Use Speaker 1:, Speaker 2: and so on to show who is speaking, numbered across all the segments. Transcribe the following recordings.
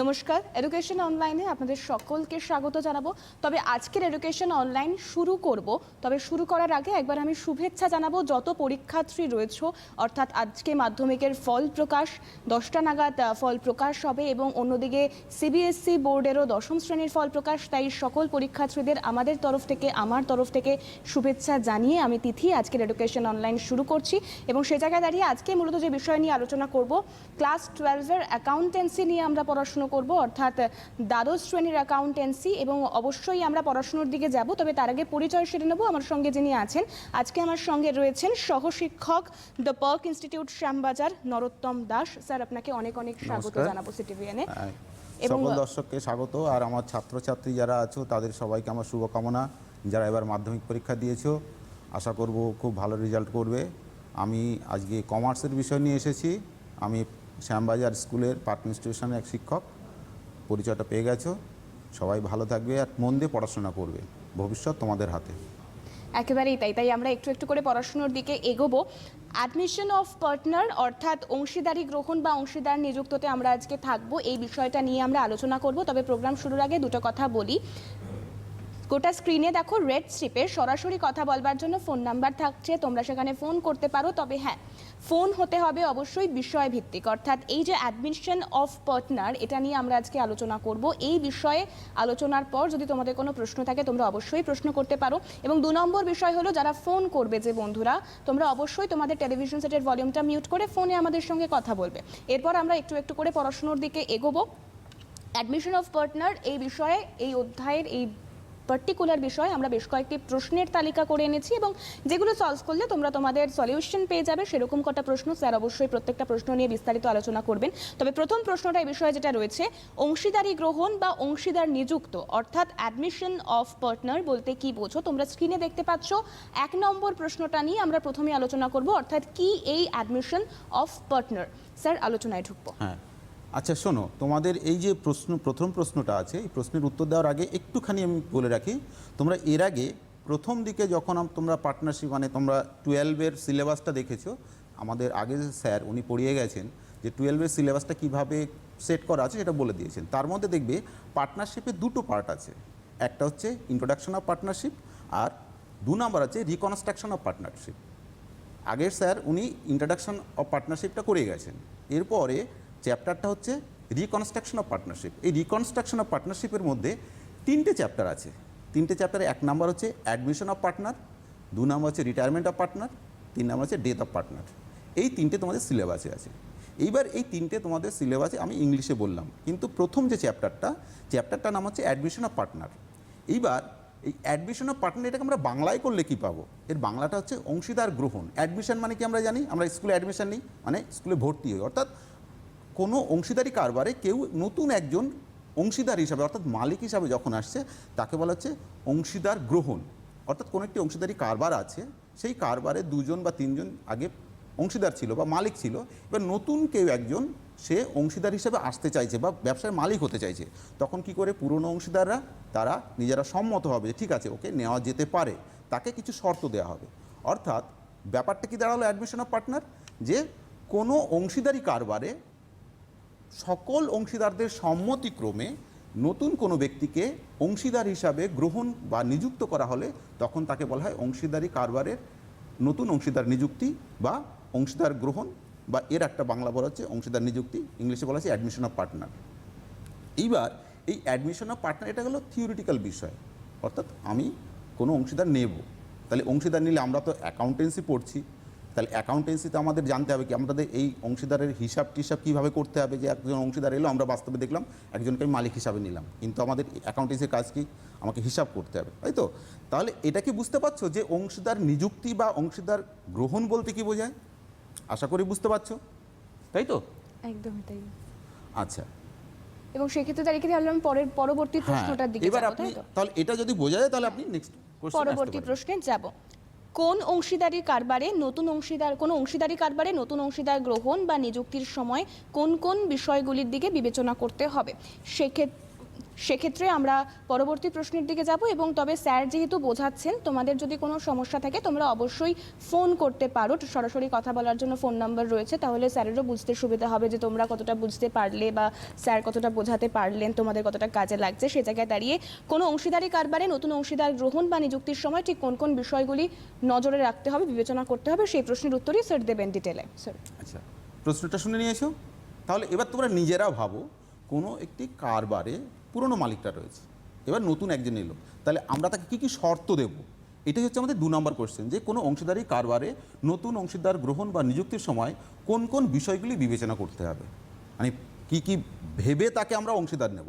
Speaker 1: নমস্কার, এডুকেশন অনলাইনে আপনাদের সকলকে স্বাগত জানাবো। তবে আজকের এডুকেশন অনলাইন শুরু করব, তবে শুরু করার আগে একবার আমি শুভেচ্ছা জানাবো যত পরীক্ষার্থী রয়েছে, অর্থাৎ আজকে মাধ্যমিকের ফল প্রকাশ 10টা নাগাদ ফল প্রকাশ হবে এবং অন্যদিকে সিবিএসসি বোর্ডেরও 10ম শ্রেণীর ফল প্রকাশ। তাই সকল পরীক্ষার্থীদের আমার তরফ থেকে শুভেচ্ছা জানিয়ে আমি তিথি আজকের এডুকেশন অনলাইন শুরু করছি। এবং সে জায়গায় দাঁড়িয়ে আজকে মূলত যে বিষয় নিয়ে আলোচনা করব, ক্লাস 12-এর অ্যাকাউন্টেন্সি নিয়ে আমরা পড়াশুনো করব, অর্থাৎ দ্বাদশ শ্রেণীর অ্যাকাউন্টেন্সি। এবং অবশ্যই আমরা পড়াশুনোর দিকে যাব, তবে তার আগে পরিচয় সেরে নেব। আমার সঙ্গে যিনি আছেন আজকে, আমার সঙ্গে রয়েছেন সহশিক্ষক the Park Institute Shyambazar Narottam Das. Sir, আপনাকে অনেক অনেক স্বাগত জানাবো সিটিভিএনে।
Speaker 2: এবং সকল দর্শককে স্বাগত। আর আমার ছাত্রছাত্রী যারা আছো তাদের সবাইকে আমার শুভকামনা। যারা এবার মাধ্যমিক পরীক্ষা দিয়েছো, আশা করব খুব ভালো রেজাল্ট করবে। আমি আজকে কমার্সের বিষয় নিয়ে এসেছি। আমি শ্যামবাজার স্কুলের পার্ক ইনস্টিটিউশনের এক শিক্ষক। পরিচয়টা পেয়ে গেছো। সবাই ভালো থাকবে আর মন দিয়ে পড়াশোনা করবে, ভবিষ্যৎ তোমাদের হাতে।
Speaker 1: একেবারেই তাই আমরা একটু একটু করে পড়াশোনার দিকে এগোবো। অ্যাডমিশন অফ পার্টনার, অর্থাৎ অংশীদারি গ্রহণ বা অংশীদার নিযুক্ততে আমরা আজকে থাকবো, এই বিষয়টা নিয়ে আমরা আলোচনা করব। তবে প্রোগ্রাম শুরুর আগে দুটো কথা বলি। গোটা স্ক্রিনে দেখো রেড স্ট্রিপে সরাসরি কথা বলবার জন্য ফোন নাম্বার থাকছে, তোমরা সেখানে ফোন করতে পারো। তবে হ্যাঁ, ফোন হতে হবে অবশ্যই বিষয় ভিত্তিক, অর্থাৎ এই যে অ্যাডমিশন অফ পার্টনার, এটা নিয়ে আমরা আজকে আলোচনা করব। এই বিষয়ে আলোচনার পর যদি তোমাদের কোনো প্রশ্ন থাকে তোমরা অবশ্যই প্রশ্ন করতে পারো। এবং 2 নম্বর বিষয় হলো, যারা ফোন করবে যে বন্ধুরা, তোমরা অবশ্যই তোমাদের টেলিভিশন সেটের ভলিউমটা মিউট করে ফোনে আমাদের সঙ্গে কথা বলবে। এরপর আমরা একটু একটু করে পড়াশোনার দিকে এগোবো। অ্যাডমিশন অফ পার্টনার এই বিষয়ে, এই অধ্যায়ের এই পার্টিকুলার বিষয়ে আমরা বেশ কয়েকটি প্রশ্নের তালিকা করে এনেছি এবং যেগুলো সলভ করলে তোমরা তোমাদের সলিউশন পেয়ে যাবে, সেরকম কটা প্রশ্ন। স্যার অবশ্যই প্রত্যেকটা প্রশ্ন নিয়ে বিস্তারিত আলোচনা করবেন। তবে প্রথম প্রশ্নটা এই বিষয়ে যেটা রয়েছে, অংশীদারি গ্রহণ বা অংশীদার নিযুক্ত, অর্থাৎ অ্যাডমিশন অফ পার্টনার বলতে কি বোঝো? তোমরা স্ক্রিনে দেখতে পাচ্ছ 1 নম্বর প্রশ্নটা নিয়ে আমরা প্রথমে আলোচনা করব, অর্থাৎ কি এই অ্যাডমিশন অফ পার্টনার। স্যার, আলোচনায় ঢুকবো।
Speaker 2: হ্যাঁ, আচ্ছা শোনো, তোমাদের এই যে প্রথম প্রশ্নটা আছে, এই প্রশ্নের উত্তর দেওয়ার আগে একটুখানি আমি বলে রাখি, তোমরা এর আগে প্রথম দিকে যখন তোমরা পার্টনারশিপ মানে তোমরা 12-এর সিলেবাসটা দেখেছো, আমাদের আগে যে স্যার উনি পড়িয়ে গেছেন যে 12-এর সিলেবাসটা কীভাবে সেট করা আছে সেটা বলে দিয়েছেন। তার মধ্যে দেখবে পার্টনারশিপে 2টো পার্ট আছে। একটা হচ্ছে ইন্ট্রোডাকশন অফ পার্টনারশিপ, আর 2 নম্বর আছে রিকনস্ট্রাকশন অফ পার্টনারশিপ। আগের স্যার উনি ইন্ট্রোডাকশন অফ পার্টনারশিপটা করে গেছেন। এরপরে চ্যাপ্টারটা হচ্ছে রিকনস্ট্রাকশন অফ পার্টনারশিপ। এই রিকনস্ট্রাকশন অফ পার্টনারশিপের মধ্যে 3টে চ্যাপ্টার আছে। 3টে চ্যাপ্টারে 1 নাম্বার হচ্ছে অ্যাডমিশন অফ পার্টনার, 2 নাম্বার হচ্ছে রিটায়ারমেন্ট অফ পার্টনার, 3 নাম্বার হচ্ছে ডেথ অফ পার্টনার। এই 3টে তোমাদের সিলেবাসে আছে। এইবার এই 3টে তোমাদের সিলেবাসে আমি ইংলিশে বললাম, কিন্তু প্রথম যে চ্যাপ্টারটার নাম হচ্ছে অ্যাডমিশন অফ পার্টনার। এইবার এই অ্যাডমিশন অফ পার্টনার এটাকে আমরা বাংলায় করলে কী পাবো? এর বাংলাটা হচ্ছে অংশীদার গ্রহণ। অ্যাডমিশন মানে কি আমরা জানি, আমরা স্কুলে অ্যাডমিশন নিই, মানে স্কুলে ভর্তি হই। অর্থাৎ কোনো অংশীদারি কারবারে কেউ নতুন একজন অংশীদার হিসাবে অর্থাৎ মালিক হিসাবে যখন আসছে, তাকে বলা হচ্ছে অংশীদার গ্রহণ। অর্থাৎ কোনো একটি অংশীদারি কারবার আছে, সেই কারবারে 2জন বা 3জন আগে অংশীদার ছিল বা মালিক ছিল। এবার নতুন কেউ একজন সে অংশীদার হিসেবে আসতে চাইছে বা ব্যবসার মালিক হতে চাইছে, তখন কি করে পুরনো অংশীদাররা তারা নিজেরা সম্মত হবে যে ঠিক আছে, ওকে নেওয়া যেতে পারে, তাকে কিছু শর্ত দেওয়া হবে। অর্থাৎ ব্যাপারটা কি দাঁড়ালো অ্যাডমিশন অফ পার্টনার, যে কোনো অংশীদারি কারবারে সকল অংশীদারদের সম্মতিক্রমে নতুন কোনো ব্যক্তিকে অংশীদার হিসাবে গ্রহণ বা নিযুক্ত করা হলে তখন তাকে বলা হয় অংশীদারি কারবারের নতুন অংশীদার নিযুক্তি বা অংশীদার গ্রহণ, বা এর একটা বাংলা বলা হচ্ছে অংশীদার নিযুক্তি, ইংলিশে বলা হচ্ছে অ্যাডমিশন অফ পার্টনার। এইবার এই অ্যাডমিশন অফ পার্টনার এটা হলো থিওরিটিক্যাল বিষয়, অর্থাৎ আমি কোনো অংশীদার নেব। তাহলে অংশীদার নিলে আমরা তো অ্যাকাউন্টেন্সি পড়ছি, তাহলে অ্যাকাউন্টেন্সিতে আমাদের জানতে হবে কি আমাদের এই অংশীদারের হিসাব টিসাব কীভাবে করতে হবে। যে একজন অংশীদার এলো, আমরা বাস্তবে দেখলাম একজনকে আমি মালিক হিসাবে নিলাম, কিন্তু আমাদের অ্যাকাউন্টেন্সির কাজ কি, আমাকে হিসাব করতে হবে, তাই তো? তাহলে এটা কি বুঝতে পারছো যে অংশীদার নিযুক্তি বা অংশীদার গ্রহণ বলতে কি বোঝায়? আশা করি বুঝতে পারছো, তাই তো?
Speaker 1: একদমই তাই।
Speaker 2: আচ্ছা,
Speaker 1: এবং সেক্ষেত্রে তারিখে তাহলে আমি পরবর্তী প্রশ্নটার দিকে
Speaker 2: এবার
Speaker 1: যাব,
Speaker 2: আপনি
Speaker 1: তাই তো?
Speaker 2: তাহলে এটা যদি বোঝা যায় তাহলে আপনি নেক্সট
Speaker 1: পরবর্তী প্রশ্নে যাব। কোন অংশীদারি কারবারে নতুন অংশীদার, কোন অংশীদারি কারবারে নতুন অংশীদার গ্রহণ বা নিযুক্তির সময় কোন কোন বিষয়গুলির দিকে বিবেচনা করতে হবে? সেক্ষেত্রে সেক্ষেত্রে আমরা পরবর্তী প্রশ্নের দিকে যাব, এবং তবে স্যার যেহেতু বোঝাচ্ছেন, তোমাদের যদি কোনো সমস্যা থাকে তোমরা অবশ্যই ফোন করতে পারো, সরাসরি কথা বলার জন্য ফোন নাম্বার রয়েছে, তাহলে স্যারেরও বুঝতে সুবিধা হবে যে তোমরা কতটা বুঝতে পারলে বা স্যার কতটা বোঝাতে পারলেন, তোমাদের কতটা কাজে লাগছে। সে জায়গায় দাঁড়িয়ে কোনো অংশীদারি কারবারে নতুন অংশীদার গ্রহণ বা নিযুক্তির সময় ঠিক কোন কোন বিষয়গুলি নজরে রাখতে হবে, বিবেচনা করতে হবে, সেই প্রশ্নের উত্তরই স্যার দেবেন ডিটেলে। স্যার,
Speaker 2: আচ্ছা, প্রশ্নটা শুনে নিয়েছো, তাহলে এবার তোমরা নিজেরা ভাবো কোনো একটি কারবারে পুরনো মালিকটা রয়েছে, এবার নতুন একজন এলো, তাহলে আমরা তাকে কী কী শর্ত দেব? এটাই হচ্ছে আমাদের 2 নম্বর কোশ্চেন, যে কোনো অংশীদারি কারবারে নতুন অংশীদার গ্রহণ বা নিযুক্তির সময় কোন কোন বিষয়গুলি বিবেচনা করতে হবে, মানে কী কী ভেবে তাকে আমরা অংশীদার নেব।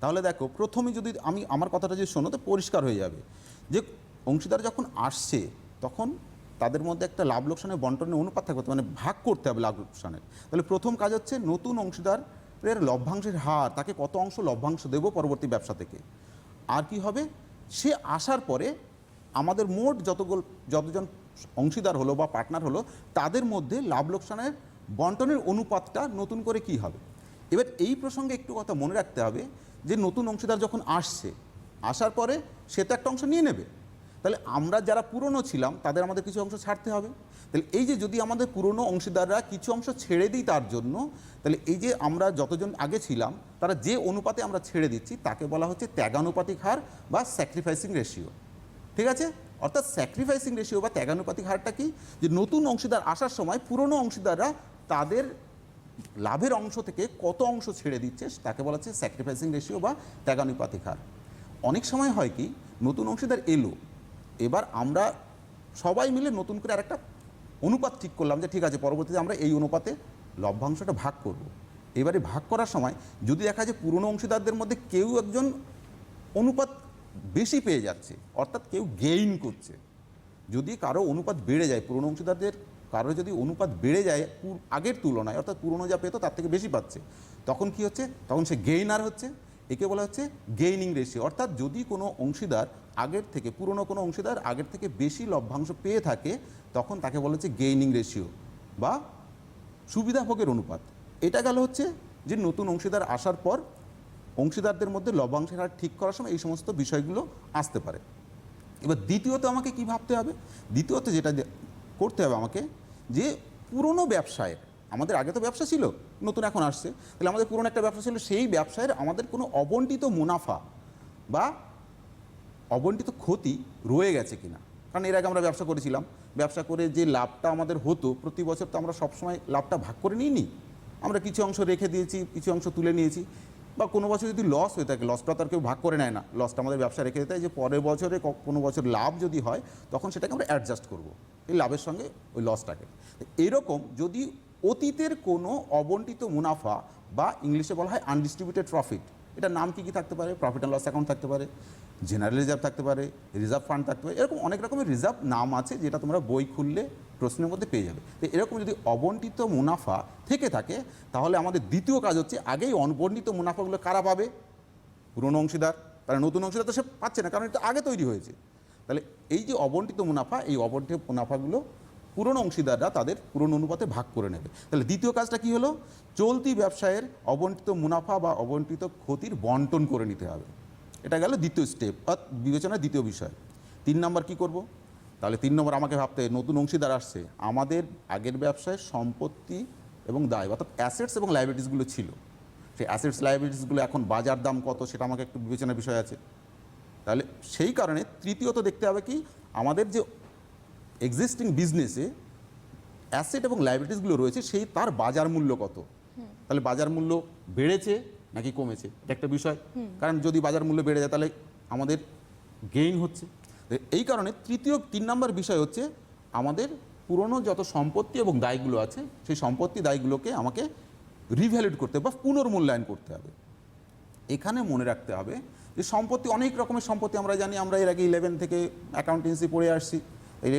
Speaker 2: তাহলে দেখো, প্রথমে যদি আমি আমার কথাটা যদি শোনো তো পরিষ্কার হয়ে যাবে যে অংশীদার যখন আসছে তখন তাদের মধ্যে একটা লাভ লোকসানের বন্টনের অনুপাত থাকবে, মানে ভাগ করতে হবে লাভ লোকসানের। তাহলে প্রথম কাজ হচ্ছে নতুন অংশীদারের লভ্যাংশের হার, তাকে কত অংশ লভ্যাংশ দেবো পরবর্তী ব্যবসা থেকে। আর কি হবে, সে আসার পরে আমাদের মোট যতজন অংশীদার হলো বা পার্টনার হলো তাদের মধ্যে লাভ লোকসানের বন্টনের অনুপাতটা নতুন করে কি হবে। এবার এই প্রসঙ্গে একটু কথা মনে রাখতে হবে যে নতুন অংশীদার যখন আসছে, আসার পরে সে তো একটা অংশ নিয়ে নেবে, তাহলে আমরা যারা পুরনো ছিলাম তাদের আমাদের কিছু অংশ ছাড়তে হবে। তাহলে এই যে যদি আমাদের পুরনো অংশীদাররা কিছু অংশ ছেড়ে দিই তার জন্য, তাহলে এই যে আমরা যতজন আগে ছিলাম তারা যে অনুপাতে আমরা ছেড়ে দিচ্ছি তাকে বলা হচ্ছে ত্যাগানুপাতিক হার বা স্যাক্রিফাইসিং রেশিও। ঠিক আছে, অর্থাৎ স্যাক্রিফাইসিং রেশিও বা ত্যাগানুপাতিক হারটা কি, যে নতুন অংশীদার আসার সময় পুরনো অংশীদাররা তাদের লাভের অংশ থেকে কত অংশ ছেড়ে দিচ্ছে তাকে বলা হচ্ছে স্যাক্রিফাইসিং রেশিও বা ত্যাগানুপাতিক হার। অনেক সময় হয় কি, নতুন অংশীদার এলো, এবার আমরা সবাই মিলে নতুন করে আরেকটা অনুপাত ঠিক করলাম যে ঠিক আছে পরবর্তীতে আমরা এই অনুপাতে লভ্যাংশটা ভাগ করব। এবারে ভাগ করার সময় যদি দেখা যায় পুরনো অংশীদারদের মধ্যে কেউ একজন অনুপাত বেশি পেয়ে যাচ্ছে, অর্থাৎ কেউ গেইন করছে, যদি কারো অনুপাত বেড়ে যায়, পুরনো অংশীদারদের কারো যদি অনুপাত বেড়ে যায় আগের তুলনায়, অর্থাৎ পুরনো যা পেতো তার থেকে বেশি পাচ্ছে, তখন কি হচ্ছে, তখন সে গেইনার হচ্ছে। একে বলা হচ্ছে গেইনিং রেশিও। অর্থাৎ যদি কোনো অংশীদার আগের থেকে, পুরনো কোনো অংশীদার আগের থেকে বেশি লভ্যাংশ পেয়ে থাকে তখন তাকে বলা হচ্ছে গেইনিং রেশিও বা সুবিধাভোগের অনুপাত। এটা গেল হচ্ছে যে নতুন অংশীদার আসার পর অংশীদারদের মধ্যে লভ্যাংশের হার ঠিক করার সময় এই সমস্ত বিষয়গুলো আসতে পারে। এবার দ্বিতীয়ত আমাকে কি ভাবতে হবে, দ্বিতীয়ত যেটা করতে হবে আমাকে, যে পুরনো ব্যবসায়ের, আমাদের আগে তো ব্যবসা ছিল, নতুন এখন আসছে, তাহলে আমাদের পুরনো একটা ব্যবসা ছিল, সেই ব্যবসায়ের আমাদের কোনো অবন্টিত মুনাফা বা অবন্টিত ক্ষতি রয়ে গেছে কিনা। কারণ এর আগে আমরা ব্যবসা করেছিলাম, ব্যবসা করে যে লাভটা আমাদের হতো প্রতি বছর, তো আমরা সবসময় লাভটা ভাগ করে নিইনি, আমরা কিছু অংশ রেখে দিয়েছি, কিছু অংশ তুলে নিয়েছি। বা কোনো বছর যদি লস হয়ে থাকে, লসটা তার কেউ ভাগ করে নেয় না, লসটা আমাদের ব্যবসা রেখে দিতে হয়, যে পরের বছরে কোনো বছর লাভ যদি হয় তখন সেটাকে আমরা অ্যাডজাস্ট করব এই লাভের সঙ্গে ওই লসটাকে। এরকম যদি অতীতের কোনো অবন্টিত মুনাফা বা ইংলিশে বলা হয় আনডিস্ট্রিবিউটেড প্রফিট, এটার নাম কী কী থাকতে পারে, প্রফিট অ্যান্ড লস অ্যাকাউন্ট থাকতে পারে, জেনারেল রিজার্ভ থাকতে পারে, রিজার্ভ ফান্ড থাকতে পারে, এরকম অনেক রকমের রিজার্ভ নাম আছে যেটা তোমরা বই খুললে প্রশ্নের মধ্যে পেয়ে যাবে। তো এরকম যদি অবন্টিত মুনাফা থেকে থাকে তাহলে আমাদের দ্বিতীয় কাজ হচ্ছে আগেই অবন্টিত মুনাফাগুলো কারা পাবে, পুরনো অংশীদার, তারা নতুন অংশীদার তো সে পাচ্ছে না, কারণ এটা আগে তৈরি হয়েছে। তাহলে এই যে অবন্টিত মুনাফা, এই অবন্টিত মুনাফাগুলো পুরনো অংশীদাররা তাদের পুরনো অনুপাতে ভাগ করে নেবে। তাহলে দ্বিতীয় কাজটা কি হলো, চলতি ব্যবসায়ের অবন্টিত মুনাফা বা অবন্টিত ক্ষতির বন্টন করে নিতে হবে। এটা গেল দ্বিতীয় স্টেপ, বিবেচনার দ্বিতীয় বিষয়। 3 নম্বর কী করব, তাহলে 3 নম্বর আমাকে ভাবতে, নতুন অংশীদার আসছে, আমাদের আগের ব্যবসায় সম্পত্তি এবং দায় অর্থাৎ অ্যাসেটস এবং লাইবিলিটিসগুলো ছিল, সেই অ্যাসেটস লাইবিলিটিসগুলো এখন বাজার দাম কত সেটা আমাকে একটু বিবেচনার বিষয় আছে। তাহলে সেই কারণে তৃতীয়ত দেখতে হবে কি, আমাদের যে এক্সিস্টিং বিজনেসে অ্যাসেট এবং লাইবিলিটিসগুলো রয়েছে সেই তার বাজার মূল্য কত, তাহলে বাজার মূল্য বেড়েছে নাকি কমেছে, এটা একটা বিষয়। কারণ যদি বাজার মূল্য বেড়ে যায় তাহলে আমাদের গেইন হচ্ছে। এই কারণে 3 নম্বর বিষয় হচ্ছে আমাদের পুরনো যত সম্পত্তি এবং দায়গুলো আছে সেই সম্পত্তি দায়গুলোকে আমাকে রিভ্যালুয়েট করতে বা পুনর্মূল্যায়ন করতে হবে। এখানে মনে রাখতে হবে যে সম্পত্তি অনেক রকমের সম্পত্তি আমরা জানি, আমরা এর আগে 11 থেকে অ্যাকাউন্টেন্সি পড়ে আসছি, এই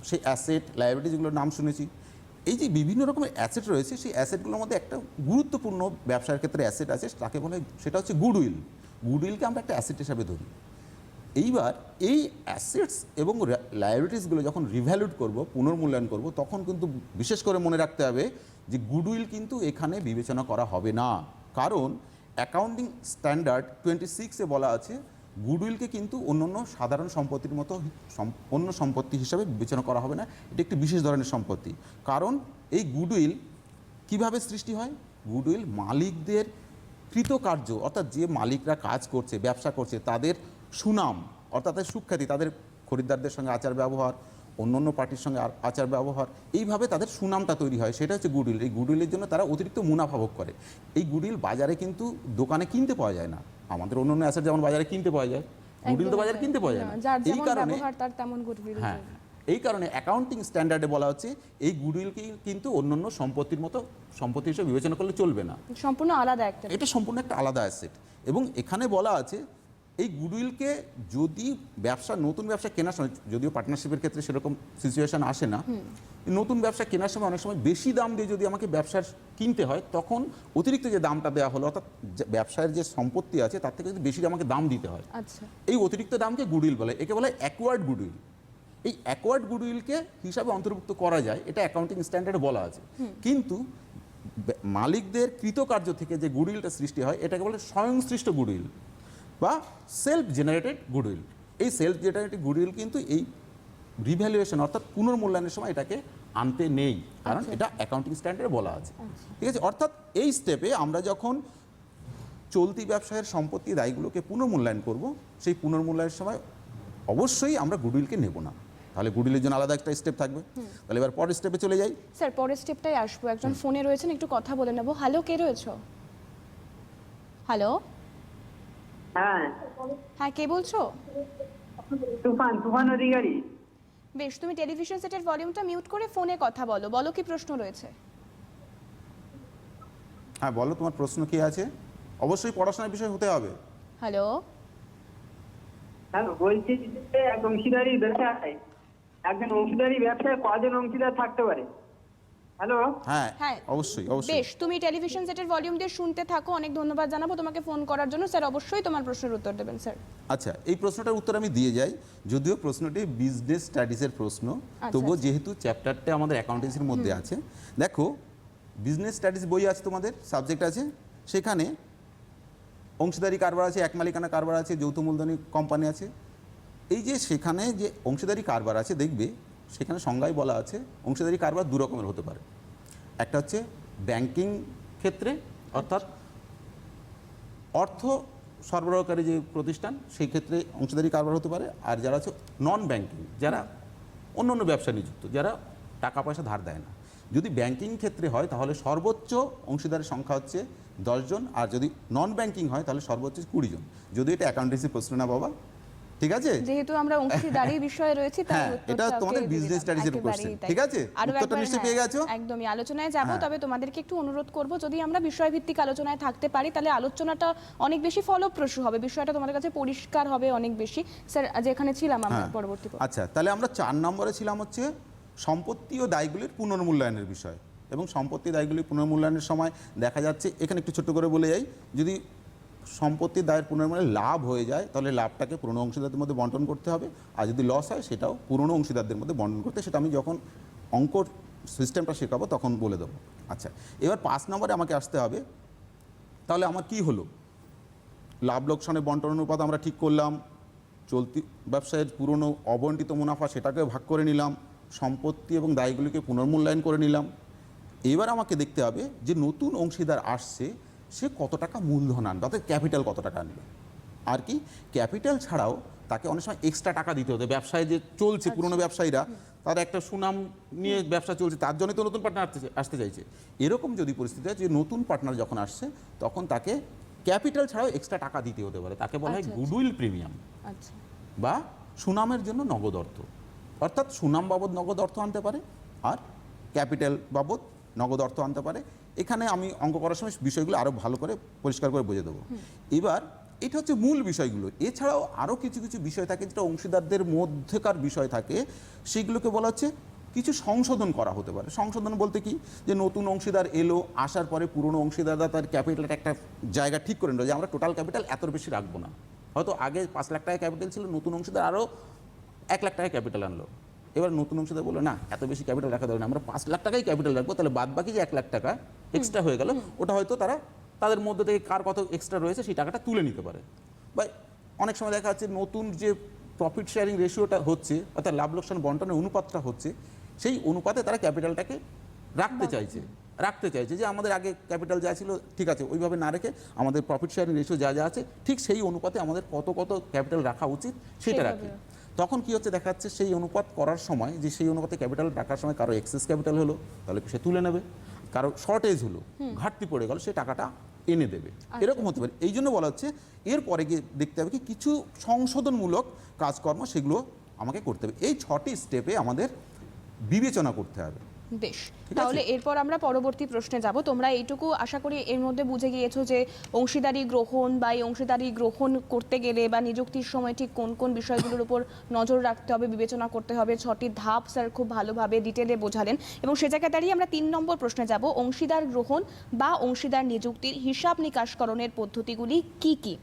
Speaker 2: সেই অ্যাসেট লায়াবিলিটিসগুলোর নাম শুনেছি। এই যে বিভিন্ন রকমের অ্যাসেট রয়েছে সেই অ্যাসেটগুলোর মধ্যে একটা গুরুত্বপূর্ণ ব্যবসার ক্ষেত্রে অ্যাসেট আছে, তাকে বলে সেটা হচ্ছে গুডউইল। গুডউইলকে আমরা একটা অ্যাসেট হিসাবে ধরি। এইবার এই অ্যাসেটস এবং লায়াবিলিটিসগুলো যখন রিভ্যালুয়েট করব, পুনর্মূল্যায়ন করব, তখন কিন্তু বিশেষ করে মনে রাখতে হবে যে গুডউইল কিন্তু এখানে বিবেচনা করা হবে না, কারণ অ্যাকাউন্টিং স্ট্যান্ডার্ড 26-এ বলা আছে গুডউইলকে কিন্তু অন্যান্য সাধারণ সম্পত্তির মতো অন্য সম্পত্তি হিসাবে বিবেচনা করা হবে না, এটা একটি বিশেষ ধরনের সম্পত্তি। কারণ এই গুডউইল কিভাবে সৃষ্টি হয়? গুডউইল মালিকদের কৃতকার্য, অর্থাৎ যে মালিকরা কাজ করছে, ব্যবসা করছে, তাদের সুনাম, অর্থাৎ তাদের সুখ্যাতি, তাদের খরিদ্দারদের সঙ্গে আচার ব্যবহার, অন্য পার্টির সঙ্গে আচার ব্যবহার, এইভাবে তাদের সুনামটা তৈরি হয়, সেটা হচ্ছে গুডউইল। এই গুডউইলের জন্য তারা অতিরিক্ত মুনাফা ভোগ করে। এই গুডউইল বাজারে কিন্তু দোকানে কিনতে পাওয়া যায় না, আমাদের অন্য অ্যাসেট যেমন বাজারে কিনতে পাওয়া যায়, গুডউইল তো বাজারে কিনতে পাওয়া যায় না। এই কারণে হ্যাঁ, এই কারণে অ্যাকাউন্টিং স্ট্যান্ডার্ডে বলা হচ্ছে এই গুডউইলকে কিন্তু অন্যান্য সম্পত্তির মতো সম্পত্তি হিসেবে বিবেচনা করলে চলবে না,
Speaker 1: সম্পূর্ণ আলাদা একটা,
Speaker 2: এটা সম্পূর্ণ একটা আলাদা অ্যাসেট। এবং এখানে বলা আছে এই গুডউইলকে যদি নতুন ব্যবসা কেনার সময়, যদিও পার্টনারশিপের ক্ষেত্রে সেরকম সিচুয়েশন আসে না, নতুন ব্যবসা কেনার সময় অনেক সময় বেশি দাম দিয়ে যদি আমাকে ব্যবসার কিনতে হয়, তখন অতিরিক্ত যে দামটা দেওয়া হলো, অর্থাৎ ব্যবসায়ের যে সম্পত্তি আছে তার থেকে যদি বেশি আমাকে দাম দিতে হয়,
Speaker 1: আচ্ছা,
Speaker 2: এই অতিরিক্ত দামকে গুডউইল বলে। একে বলে অ্যাকোয়ার্ড গুডউইল। এই অ্যাকোয়ার্ড গুডউইলকে হিসাবে অন্তর্ভুক্ত করা যায়, এটা অ্যাকাউন্টিং স্ট্যান্ডার্ডে বলা আছে। কিন্তু মালিকদের কৃতকার্য থেকে যে গুডউইলটা সৃষ্টি হয়, এটাকে বলে স্বয়ংসৃষ্ট গুডউইল বা সেলফ জেনারেটেড গুডউইল। এই সেলফ জেনারেটেড গুডউইল কিন্তু এই রিভ্যালুয়েশন, অর্থাৎ পুনর্মূল্যায়নের সময় এটাকে আনতে নেই, কারণ এটা অ্যাকাউন্টিং স্ট্যান্ডার্ডে বলা আছে। ঠিক আছে, অর্থাৎ এই স্টেপে আমরা যখন চলতি ব্যবসায়ের সম্পত্তি দায়গুলোকে পুনর্মূল্যায়ন করব, সেই পুনর্মূল্যায়নের সময় অবশ্যই আমরা গুডউইলকে নেব না, তাহলে গুডউইলের জন্য আলাদা একটা স্টেপ থাকবে। তাহলে এবার পরের স্টেপে চলে যাই।
Speaker 1: স্যার পরের স্টেপটাই আসবো, একজন ফোনে রয়েছেন, একটু কথা বলে নেব। হ্যালো, কে রয়েছো? হ্যালো,
Speaker 3: হ্যাঁ,
Speaker 1: হ্যাঁ, কে বলছো?
Speaker 3: তুফান অধিকারী।
Speaker 1: বেশ, তুমি টেলিভিশন সেটের ভলিউমটা মিউট করে ফোনে কথা বলো। বলো, কি প্রশ্ন রয়েছে?
Speaker 2: হ্যাঁ বলো, তোমার প্রশ্ন কি আছে? অবশ্যই পড়াশোনার বিষয় হতে হবে।
Speaker 1: হ্যালো,
Speaker 3: হ্যালো, বলছি যে এক অংশীদারি ব্যবসায়, একজন অংশীদারি ব্যবসায় কজন অংশীদার থাকতে পারে? হ্যালো,
Speaker 2: হ্যাঁ
Speaker 1: হ্যাঁ,
Speaker 2: অবশ্যই অবশ্যই।
Speaker 1: বেশ, তুমি টেলিভিশন সেটের ভলিউম দিয়ে শুনতে থাকো। অনেক ধন্যবাদ জানাবো তোমাকে ফোন করার জন্য। স্যার অবশ্যই তোমার প্রশ্নের উত্তর দেবেন। স্যার,
Speaker 2: আচ্ছা, এই প্রশ্নটার উত্তর আমি দিয়ে যাই, যদিও প্রশ্নটি বিজনেস স্টাডিজের প্রশ্ন, তবুও যেহেতু চ্যাপ্টারটা আমাদের অ্যাকাউন্টেন্সির মধ্যে আছে। দেখো, বিজনেস স্টাডিজ বই আছে, তোমাদের সাবজেক্ট আছে, সেখানে অংশীদারি কারবার আছে, এক মালিকানা কারবার আছে, যৌথ মূলধনী কোম্পানি আছে। এই যে সেখানে যে অংশীদারি কারবার আছে, দেখবে সেখানে সংজ্ঞায় বলা আছে অংশীদারি কারবার দু রকমের হতে পারে। একটা হচ্ছে ব্যাংকিং ক্ষেত্রে, অর্থাৎ অর্থ সরবরাহকারী যে প্রতিষ্ঠান, সেই ক্ষেত্রে অংশীদারি কারবার হতে পারে। আর যারা আছে নন ব্যাংকিং, যারা অন্য ব্যবসা নিযুক্ত, যারা টাকা পয়সা ধার দেয় না। যদি ব্যাংকিং ক্ষেত্রে হয় তাহলে সর্বোচ্চ অংশীদারের সংখ্যা হচ্ছে 10 জন, আর যদি নন ব্যাংকিং হয় তাহলে সর্বোচ্চ 20 জন। যদি এটা অ্যাকাউন্টেন্সি প্রশ্ন না বাবা, ঠিক আছে?
Speaker 1: যেহেতু আমরা অংশীদারি বিষয়ে রয়েছি, তাই
Speaker 2: হ্যাঁ, এটা তোমাদের বিজনেস স্টাডিজের কোশ্চেন, ঠিক আছে? উত্তরটা নিশ্চয়ই পেয়ে গেছো।
Speaker 1: একদমই আলোচনায় যাব, তবে তোমাদেরকে একটু অনুরোধ করব, যদি আমরা বিষয়ভিত্তিক আলোচনায় থাকতে পারি তাহলে আলোচনাটা অনেক বেশি ফলপ্রসূ হবে, বিষয়টা তোমাদের কাছে পরিষ্কার হবে অনেক বেশি। স্যার, যেখানে ছিলাম আমরা পরবর্তী
Speaker 2: আচ্ছা, তাহলে আমরা 4 নম্বরে ছিলাম হচ্ছে সম্পত্তি ও দায়গুলির পুনর্মূল্যায়নের বিষয়। এবং সম্পত্তি দায়গুলির পুনর্মূল্যায়নের সময় দেখা যাচ্ছে, এখানে একটু ছোট্ট করে বলে যাই, যদি সম্পত্তি দায়ের পুনর্মূল্যে লাভ হয়ে যায় তাহলে লাভটাকে পুরনো অংশীদারদের মধ্যে বন্টন করতে হবে, আর যদি লস হয় সেটাও পুরনো অংশীদারদের মধ্যে বন্টন করতে, সেটা আমি যখন অঙ্কর সিস্টেমটা শেখাবো তখন বলে দেবো। আচ্ছা, এবার 5 নম্বরে আমাকে আসতে হবে। তাহলে আমার কি হলো? লাভ লোকসানের বন্টন অনুপাত আমরা ঠিক করলাম, চলতি ব্যবসায়ের পুরনো অবন্টিত মুনাফা সেটাকে ভাগ করে নিলাম, সম্পত্তি এবং দায়গুলিকে পুনর্মূল্যায়ন করে নিলাম। এবার আমাকে দেখতে হবে যে নতুন অংশীদার আসছে, সে কত টাকা মূলধন আনবে, অর্থাৎ ক্যাপিটাল কত টাকা আনবে। আর কি ক্যাপিটাল ছাড়াও তাকে অনেক সময় এক্সট্রা টাকা দিতে হতো। ব্যবসায় যে চলছে, পুরনো ব্যবসায়ীরা তার একটা সুনাম নিয়ে ব্যবসা চলছে, তার জন্যই তো নতুন পার্টনার আসতে চাইছে। এরকম যদি পরিস্থিতি হয় যে নতুন পার্টনার যখন আসছে, তখন তাকে ক্যাপিটাল ছাড়াও এক্সট্রা টাকা দিতে হতে পারে, তাকে বলা হয় গুডউইল প্রিমিয়াম বা সুনামের জন্য নগদ অর্থ। অর্থাৎ সুনাম বাবদ নগদ অর্থ আনতে পারে, আর ক্যাপিটাল বাবদ নগদ অর্থ আনতে পারে। এখানে আমি অঙ্ক করার সময় বিষয়গুলো আরও ভালো করে পরিষ্কার করে বুঝে দেবো। এবার এটা হচ্ছে মূল বিষয়গুলো। এছাড়াও আরও কিছু কিছু বিষয় থাকে যেটা অংশীদারদের মধ্যেকার বিষয় থাকে, সেগুলোকে বলা হচ্ছে কিছু সংশোধন করা হতে পারে। সংশোধন বলতে কি, যে নতুন অংশীদার এলো, আসার পরে পুরনো অংশীদাররা তার ক্যাপিটালটা একটা জায়গা ঠিক করে নিল যে আমরা টোটাল ক্যাপিটাল এত বেশি রাখবো না। হয়তো আগে 5 লাখ টাকা ক্যাপিটাল ছিল, নতুন অংশীদার আরও 1 লাখ টাকা ক্যাপিটাল আনলো। এবার নতুন অংশীদার বললো না, এত বেশি ক্যাপিটাল রাখা দরকার না, আমরা 5 লাখ টাকাই ক্যাপিটাল রাখবো, তাহলে বাদ বাকি যে 1 লাখ টাকা এক্সট্রা হয়ে গেল, ওটা হয়তো তারা তাদের মধ্যে থেকে কার কত এক্সট্রা রয়েছে সেই টাকাটা তুলে নিতে পারে। বা অনেক সময় দেখা যাচ্ছে নতুন যে প্রফিট শেয়ারিং রেশিওটা হচ্ছে, অর্থাৎ লাভ লোকসান বন্টনের অনুপাতটা হচ্ছে, সেই অনুপাতে তারা ক্যাপিটালটাকে রাখতে চাইছে যে আমাদের আগে ক্যাপিটাল যা ছিল ঠিক আছে ওইভাবে না রেখে আমাদের প্রফিট শেয়ারিং রেশিও যা আছে ঠিক সেই অনুপাতে আমাদের কত ক্যাপিটাল রাখা উচিত সেটা রাখি। তখন কি হচ্ছে দেখা যাচ্ছে সেই অনুপাত করার সময় যে সেই অনুপাতে ক্যাপিটাল রাখার সময় কারো এক্সেস ক্যাপিটাল হলো তাহলে সে তুলে নেবে, কারো শর্টেজ হলো ঘাটতি পড়ে গেল সে টাকাটা এনে দেবে, এরকম হতে পারে। এই জন্য বলা হচ্ছে এরপরে গিয়ে দেখতে হবে কি কিছু সংশোধনমূলক কাজকর্ম সেগুলো আমাকে করতে হবে। এই 6টি স্টেপে আমাদের বিবেচনা করতে হবে।
Speaker 1: বেশ, তাহলে এরপর আমরা পরবর্তী প্রশ্নে যাব। তোমরা এইটুকু আশা করি এর মধ্যে বুঝে গিয়েছো যে অংশীদারি গ্রহণ বা এই অংশীদারি গ্রহণ করতে গেলে বা নিযুক্তির সময় ঠিক কোন কোন বিষয়গুলোর উপর নজর রাখতে হবে, বিবেচনা করতে হবে। 6টি ধাপ স্যার খুব ভালোভাবে ডিটেলে বোঝালেন এবং সে জায়গায় দাঁড়িয়ে আমরা 3 নম্বর প্রশ্নে যাব। অংশীদার গ্রহণ বা অংশীদার নিযুক্তির হিসাব নিকাশকরণের পদ্ধতিগুলি কি কি?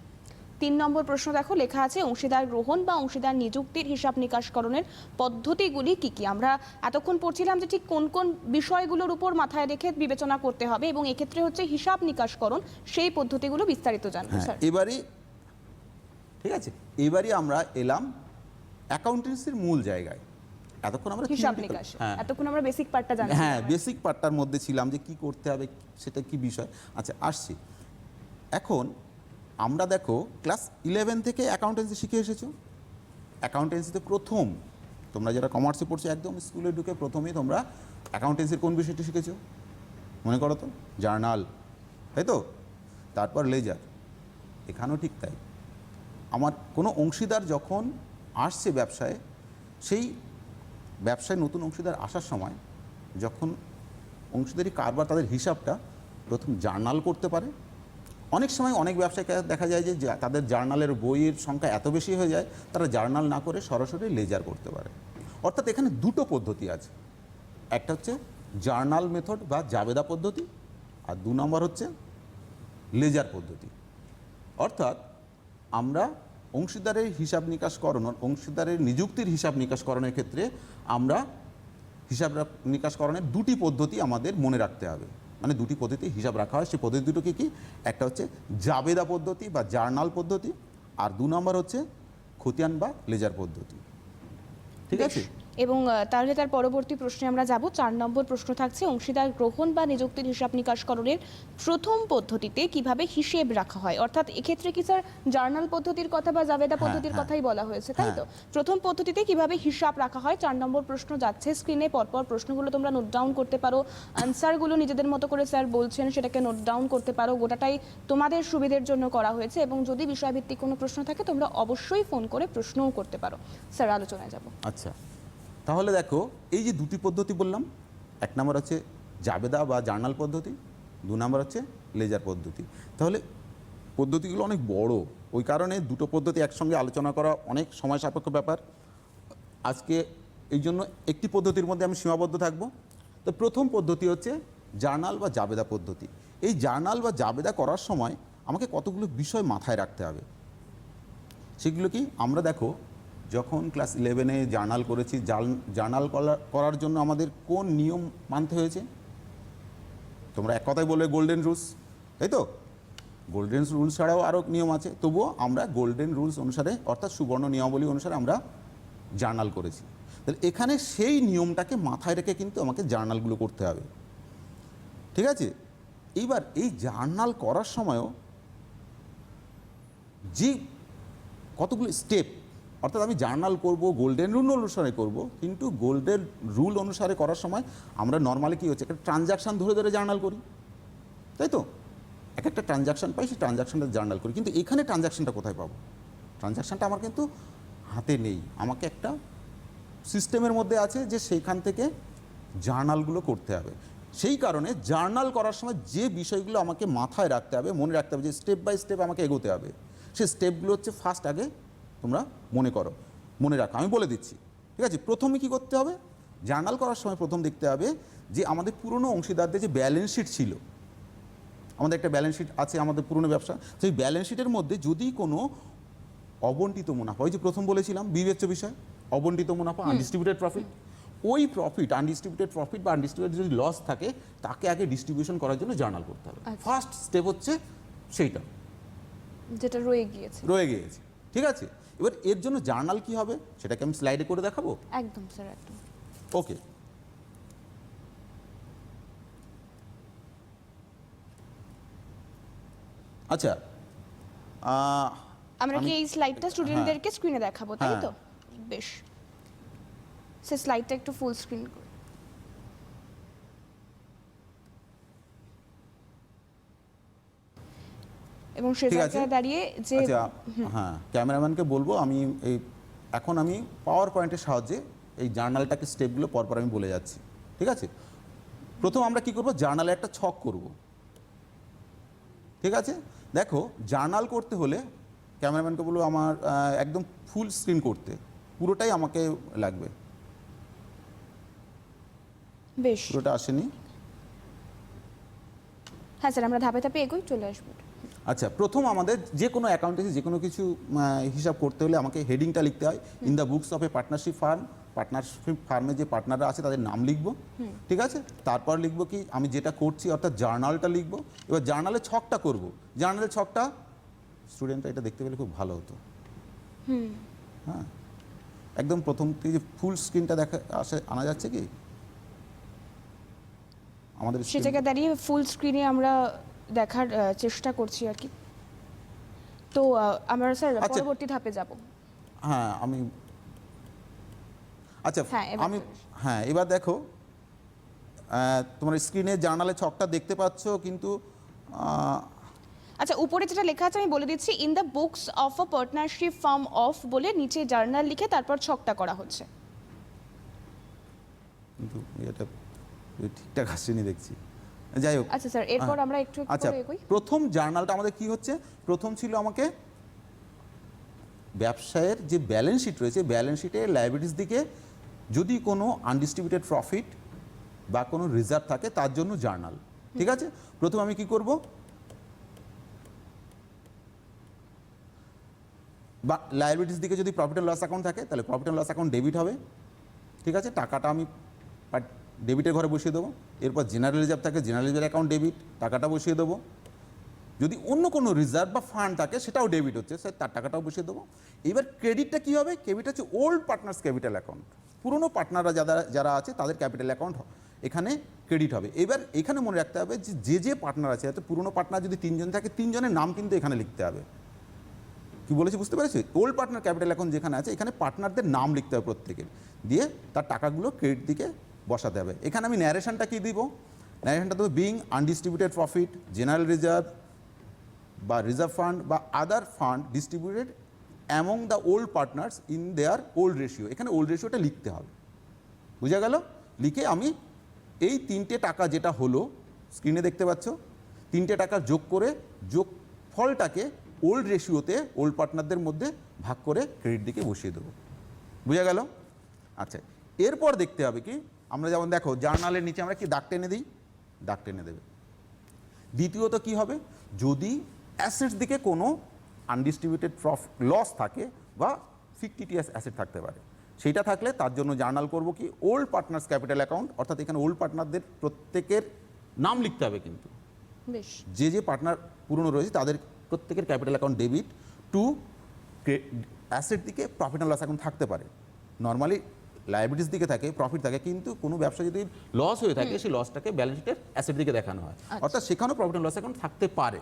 Speaker 1: 3 নম্বর প্রশ্ন দেখো লেখা আছে অংশীদার গ্রহণ বা অংশীদার নিযুক্তির হিসাব নিকাশকরণের পদ্ধতিগুলি কি কি। আমরা এতক্ষণ পড়ছিলাম যে ঠিক কোন কোন বিষয়গুলোর উপর মাথায় রেখে বিবেচনা করতে হবে এবং এক্ষেত্রে হচ্ছে হিসাব নিকাশকরণ, সেই পদ্ধতিগুলো বিস্তারিত জানবো স্যার।
Speaker 2: এবারে ঠিক আছে, এবারে আমরা এলাম অ্যাকাউন্টেন্সির মূল জায়গায়। এতক্ষণ আমরা
Speaker 1: হিসাব নিকাশ, এতক্ষণ আমরা বেসিক পার্টটা জানছি।
Speaker 2: হ্যাঁ, বেসিক পার্টটার মধ্যে ছিলাম যে কি করতে হবে সেটা কি বিষয়। আচ্ছা আসছি, এখন আমরা দেখো ক্লাস 11 থেকে অ্যাকাউন্টেন্সি শিখে এসেছো। অ্যাকাউন্টেন্সিতে প্রথম তোমরা যারা কমার্সে পড়ছো একদম স্কুলে ঢুকে প্রথমেই তোমরা অ্যাকাউন্টেন্সির কোন বিষয়টি শিখেছো মনে করো তো? জার্নাল, তাই তো? তারপর লেজার। এখানেও ঠিক তাই। আমার কোনো অংশীদার যখন আসছে ব্যবসায়, সেই ব্যবসায় নতুন অংশীদার আসার সময় যখন অংশীদারি কারবার তাদের হিসাবটা প্রথম জার্নাল করতে পারে। অনেক সময় অনেক ব্যবসায়ীকে দেখা যায় যে তাদের জার্নালের বইয়ের সংখ্যা এত বেশি হয়ে যায় তারা জার্নাল না করে সরাসরি লেজার করতে পারে। অর্থাৎ এখানে দুটো পদ্ধতি আছে, একটা হচ্ছে জার্নাল মেথড বা জাবেদা পদ্ধতি, আর 2 নম্বর হচ্ছে লেজার পদ্ধতি। অর্থাৎ আমরা অংশীদারের হিসাব নিকাশকরণ, অংশীদারের নিযুক্তির হিসাব নিকাশকরণের ক্ষেত্রে আমরা হিসাব নিকাশকরণের 2টি পদ্ধতি আমাদের মনে রাখতে হবে। মানে 2টি পদ্ধতি হিসাব রাখা হয়, সেই পদ্ধতি দুটো কি? একটা হচ্ছে জাবেদা পদ্ধতি বা জার্নাল পদ্ধতি, আর 2 নম্বর হচ্ছে খতিয়ান বা লেজার পদ্ধতি। ঠিক আছে,
Speaker 1: এবং তাহলে তার পরবর্তী প্রশ্নে আমরা যাব। 4 নম্বর প্রশ্ন থাকছে অংশীদার গ্রহণ বা নিযুক্তির হিসাব নিকাশকরণের প্রথম পদ্ধতিতে কিভাবে হিসেব রাখা হয়। অর্থাৎ এক্ষেত্রে কি স্যার জার্নাল পদ্ধতির কথা বা জাবেদা পদ্ধতির কথাই বলা হয়েছে, তাই তো? প্রথম পদ্ধতিতে কিভাবে হিসাব রাখা হয় 4 নম্বর প্রশ্ন যাচ্ছে স্ক্রিনে। পরপর প্রশ্নগুলো তোমরা নোট ডাউন করতে পারো, আনসারগুলো নিজেদের মতো করে স্যার বলছেন সেটাকে নোট ডাউন করতে পারো। গোটাটাই তোমাদের সুবিধের জন্য করা হয়েছে এবং যদি বিষয়ভিত্তিক কোনো প্রশ্ন থাকে তোমরা অবশ্যই ফোন করে প্রশ্নও করতে পারো। স্যার আলোচনায় যাব।
Speaker 2: আচ্ছা, তাহলে দেখো এই যে 2টি পদ্ধতি বললাম, 1 নম্বর হচ্ছে জাবেদা বা জার্নাল পদ্ধতি, 2 নম্বর হচ্ছে লেজার পদ্ধতি। তাহলে পদ্ধতিগুলো অনেক বড়, ওই কারণে 2টো পদ্ধতি একসঙ্গে আলোচনা করা অনেক সময় সাপেক্ষ ব্যাপার। আজকে এই জন্য একটি পদ্ধতির মধ্যে আমি সীমাবদ্ধ থাকব। তো প্রথম পদ্ধতি হচ্ছে জার্নাল বা জাবেদা পদ্ধতি। এই জার্নাল বা জাবেদা করার সময় আমাকে কতগুলো বিষয় মাথায় রাখতে হবে। সেগুলো কি? আমরা দেখো যখন ক্লাস 11-এ জার্নাল করেছি, জার্নাল করার জন্য আমাদের কোন নিয়ম মানতে হয়েছে? তোমরা এক কথায় বলবে গোল্ডেন রুলস, তাই তো? গোল্ডেন রুলস ছাড়াও আরও নিয়ম আছে, তবুও আমরা গোল্ডেন রুলস অনুসারে অর্থাৎ সুবর্ণ নিয়মাবলী অনুসারে আমরা জার্নাল করেছি। তাহলে এখানে সেই নিয়মটাকে মাথায় রেখে কিন্তু আমাকে জার্নালগুলো করতে হবে, ঠিক আছে? এইবার এই জার্নাল করার সময়ও যে কতগুলো স্টেপ, অর্থাৎ আমি জার্নাল করব গোল্ডেন রুল অনুসারে করব, কিন্তু গোল্ডেন রুল অনুসারে করার সময় আমরা নর্মালি কী হচ্ছে একটা ট্রানজাকশান ধরে ধরে জার্নাল করি, তাই তো? এক একটা ট্রানজাকশান পাই, সেই ট্রানজাকশানটা জার্নাল করি, কিন্তু এখানে ট্রানজাকশানটা কোথায় পাবো? ট্রানজাকশানটা আমার কিন্তু হাতে নেই, আমাকে একটা সিস্টেমের মধ্যে আছে যে সেইখান থেকে জার্নালগুলো করতে হবে। সেই কারণে জার্নাল করার সময় যে বিষয়গুলো আমাকে মাথায় রাখতে হবে, মনে রাখতে হবে, যে স্টেপ বাই স্টেপ আমাকে এগোতে হবে, সেই স্টেপগুলো হচ্ছে ফার্স্ট আগে তোমরা মনে রাখো, আমি বলে দিচ্ছি, ঠিক আছে? প্রথমে কি করতে হবে? জার্নাল করার সময় প্রথম দেখতে হবে যে আমাদের পুরনো অংশীদারদের যে ব্যালেন্স শিট ছিল, আমাদের একটা ব্যালেন্স শিট আছে আমাদের পুরনো ব্যবসা, সেই ব্যালেন্স শিটের মধ্যে যদি কোনো অবন্টিত মুনাফা, ওই যে প্রথম বলেছিলাম বিবেচ্য বিষয়, অবন্টিত মুনাফা আনডিস্ট্রিবিউটেড প্রফিট, ওই প্রফিট আনডিস্ট্রিবিউটেড প্রফিট বা আনডিস্ট্রিবিউটেড যদি লস থাকে তাকে আগে ডিস্ট্রিবিউশন করার জন্য জার্নাল করতে হবে।
Speaker 1: আচ্ছা।
Speaker 2: ফার্স্ট স্টেপ হচ্ছে সেইটা
Speaker 1: যেটা রয়ে গিয়েছে।
Speaker 2: রয়ে গিয়েছে, ঠিক আছে। এবার এর জন্য জার্নাল কি হবে সেটাকে আমি স্লাইডে করে দেখাবো।
Speaker 1: একদম স্যার, একদম।
Speaker 2: ওকে, আচ্ছা
Speaker 1: আমরা কি এই স্লাইডটা স্টুডেন্টদেরকে স্ক্রিনে দেখাবো, তাই তো? বেশ, সে স্লাইডটা একটু ফুল স্ক্রিন করুন। এবং সে
Speaker 2: ঠিক আছে।
Speaker 1: জায়গায় দাঁড়িয়ে যে
Speaker 2: আচ্ছা, হ্যাঁ, ক্যামেরাম্যানকে বলবো আমি এখন আমি পাওয়ার পয়েন্টের সাহায্যে এই জার্নালটাকে স্টেপগুলো পরপর আমি বলে যাচ্ছি, ঠিক আছে। প্রথম আমরা কি করব, জার্নালে একটা ছক করব, ঠিক আছে। দেখো, জার্নাল করতে হলে ক্যামেরাম্যানকে বলবো আমার একদম ফুল স্ক্রিন করতে, পুরোটাই আমাকে লাগবে।
Speaker 1: বেশ,
Speaker 2: পুরোটা আসেনি।
Speaker 1: হ্যাঁ স্যার, আমরা ধাপে ধাপে এগোই, চলে আসবো।
Speaker 2: আচ্ছা, প্রথম আমাদের যে কোনো অ্যাকাউন্টেন্সি যে কোনো কিছু হিসাব করতে হলে আমাকে হেডিংটা লিখতে হয়। In the books of A partnership firm, partnership ফার্মে যে পার্টনাররা আছে তাদের নাম লিখবো, ঠিক আছে। তারপর লিখবো কি আমি যেটা করছি অর্থাৎ জার্নালটা লিখবো। এবার জার্নালে ছকটা করব, জার্নালের ছকটা স্টুডেন্টরা এটা দেখতে পেলে খুব ভালো হতো। হ্যাঁ, একদম প্রথম থেকে যে ফুল স্ক্রিনটা দেখা আনা যাচ্ছে কি আমাদের
Speaker 1: সে জায়গায় দাঁড়িয়ে ফুল স্ক্রিনে আমরা দেখার চেষ্টা করছি আর কি। তো আমরা স্যার
Speaker 2: আচ্ছা।
Speaker 1: পরবর্তী ধাপে যাব।
Speaker 2: হ্যাঁ, আমি আচ্ছা
Speaker 1: হ্যাঁ, এবার
Speaker 2: আমি
Speaker 1: চলে এসো।
Speaker 2: হ্যাঁ, এবার দেখো তোমার স্ক্রিনে জার্নালে ছকটা দেখতে পাচ্ছ, কিন্তু
Speaker 1: আচ্ছা, উপরে যেটা লেখা আছে আমি বলে দিচ্ছি, in the books of a partnership firm of বলে নিচে জার্নাল লিখে তারপর ছকটা করা হচ্ছে।
Speaker 2: কিন্তু এটা ঠিকঠাক আসেনি দেখছি, যাই হোক।
Speaker 1: আচ্ছা স্যার, এরপর আমরা একটু একটু
Speaker 2: আচ্ছা,
Speaker 1: করে এগোই।
Speaker 2: প্রথম জার্নালটা আমাদের কি হচ্ছে, প্রথম ছিল আমাকে ব্যবসায়ের যে ব্যালেন্স শিট রয়েছে, ব্যালেন্স শিটের লায়াবিলিটিস দিকে যদি কোনো আনডিস্ট্রিবিউটেড প্রফিট বা কোনো রিজার্ভ থাকে তার জন্য জার্নাল, ঠিক আছে। প্রথম আমি কি করব, বা লায়াবিলিটিস দিকে যদি প্রফিট অ্যান্ড লস অ্যাকাউন্ট থাকে তাহলে profit and loss account debit হবে, ঠিক আছে। টাকাটা আমি ডেবিটের ঘরে বসিয়ে দেবো। এরপর জেনারেল রিজার্ভ থাকে, জেনারেল রিজার্ভ অ্যাকাউন্ট ডেবিট, টাকাটা বসিয়ে দেবো। যদি অন্য কোনো রিজার্ভ বা ফান্ড থাকে সেটাও ডেবিট হচ্ছে, স্যার তার টাকাটাও বসিয়ে দেবো। এবার ক্রেডিটটা কী হবে, ক্রেডিট হচ্ছে ওল্ড পার্টনার্স ক্যাপিটাল অ্যাকাউন্ট, পুরনো পার্টনাররা যারা আছে তাদের ক্যাপিটাল অ্যাকাউন্ট এখানে ক্রেডিট হবে। এবার এখানে মনে রাখতে হবে যে পার্টনার আছে, যাতে পুরনো পার্টনার যদি 3 জন থাকে 3 জনের নাম কিন্তু এখানে লিখতে হবে। কি বলেছি বুঝতে পেরেছি? ওল্ড পার্টনার ক্যাপিটাল অ্যাকাউন্ট যেখানে আছে এখানে পার্টনারদের নাম লিখতে হবে প্রত্যেকের, দিয়ে তার টাকাগুলো ক্রেডিট দিকে বসাতে হবে। এখানে আমি ন্যারেশনটা কি দিব, ন্যারেশনটা দেবো being undistributed profit, general reserve বা রিজার্ভ ফান্ড বা আদার fund distributed among the old partners in their old ratio. এখানে ওল্ড রেশিওটা লিখতে হবে, বুঝা গেল? লিখে আমি এই 3টে টাকা যেটা হলো স্ক্রিনে দেখতে পাচ্ছ, 3টে টাকা যোগ করে যোগফলটাকে ওল্ড রেশিওতে ওল্ড পার্টনারদের মধ্যে ভাগ করে ক্রেডিট দিকে বসিয়ে দেবো, বুঝা গেল? আচ্ছা, এরপর দেখতে হবে কি, আমরা যেমন দেখো জার্নালের নিচে আমরা কি দাগ টেনে দিই, দাগ টেনে দেবে। দ্বিতীয়ত কি হবে, যদি অ্যাসেটস দিকে কোনো আনডিস্ট্রিবিউটেড লস থাকে বা ফিকটিটিয়াস অ্যাসেট থাকতে পারে, সেইটা থাকলে তার জন্য জার্নাল করব কি ওল্ড পার্টনার্স ক্যাপিটাল অ্যাকাউন্ট, অর্থাৎ এখানে ওল্ড পার্টনারদের প্রত্যেকের নাম লিখতে হবে, কিন্তু
Speaker 1: বেশ,
Speaker 2: যে পার্টনার পুরনো রয়েছে তাদের প্রত্যেকের capital account debit two asset দিকে প্রফিট অ্যান্ড লস অ্যাকাউন্ট থাকতে পারে। নর্মালি লায়াবিলিটিস দিকে থাকে, প্রফিট থাকে, কিন্তু কোনো ব্যবসা যদি লস হয়ে থাকে সেই লসটাকে ব্যালেন্স শিটের অ্যাসেট দিকে দেখানো হয়, অর্থাৎ সেখানেও প্রফিট অ্যান্ড লস অ্যাকাউন্ট থাকতে পারে।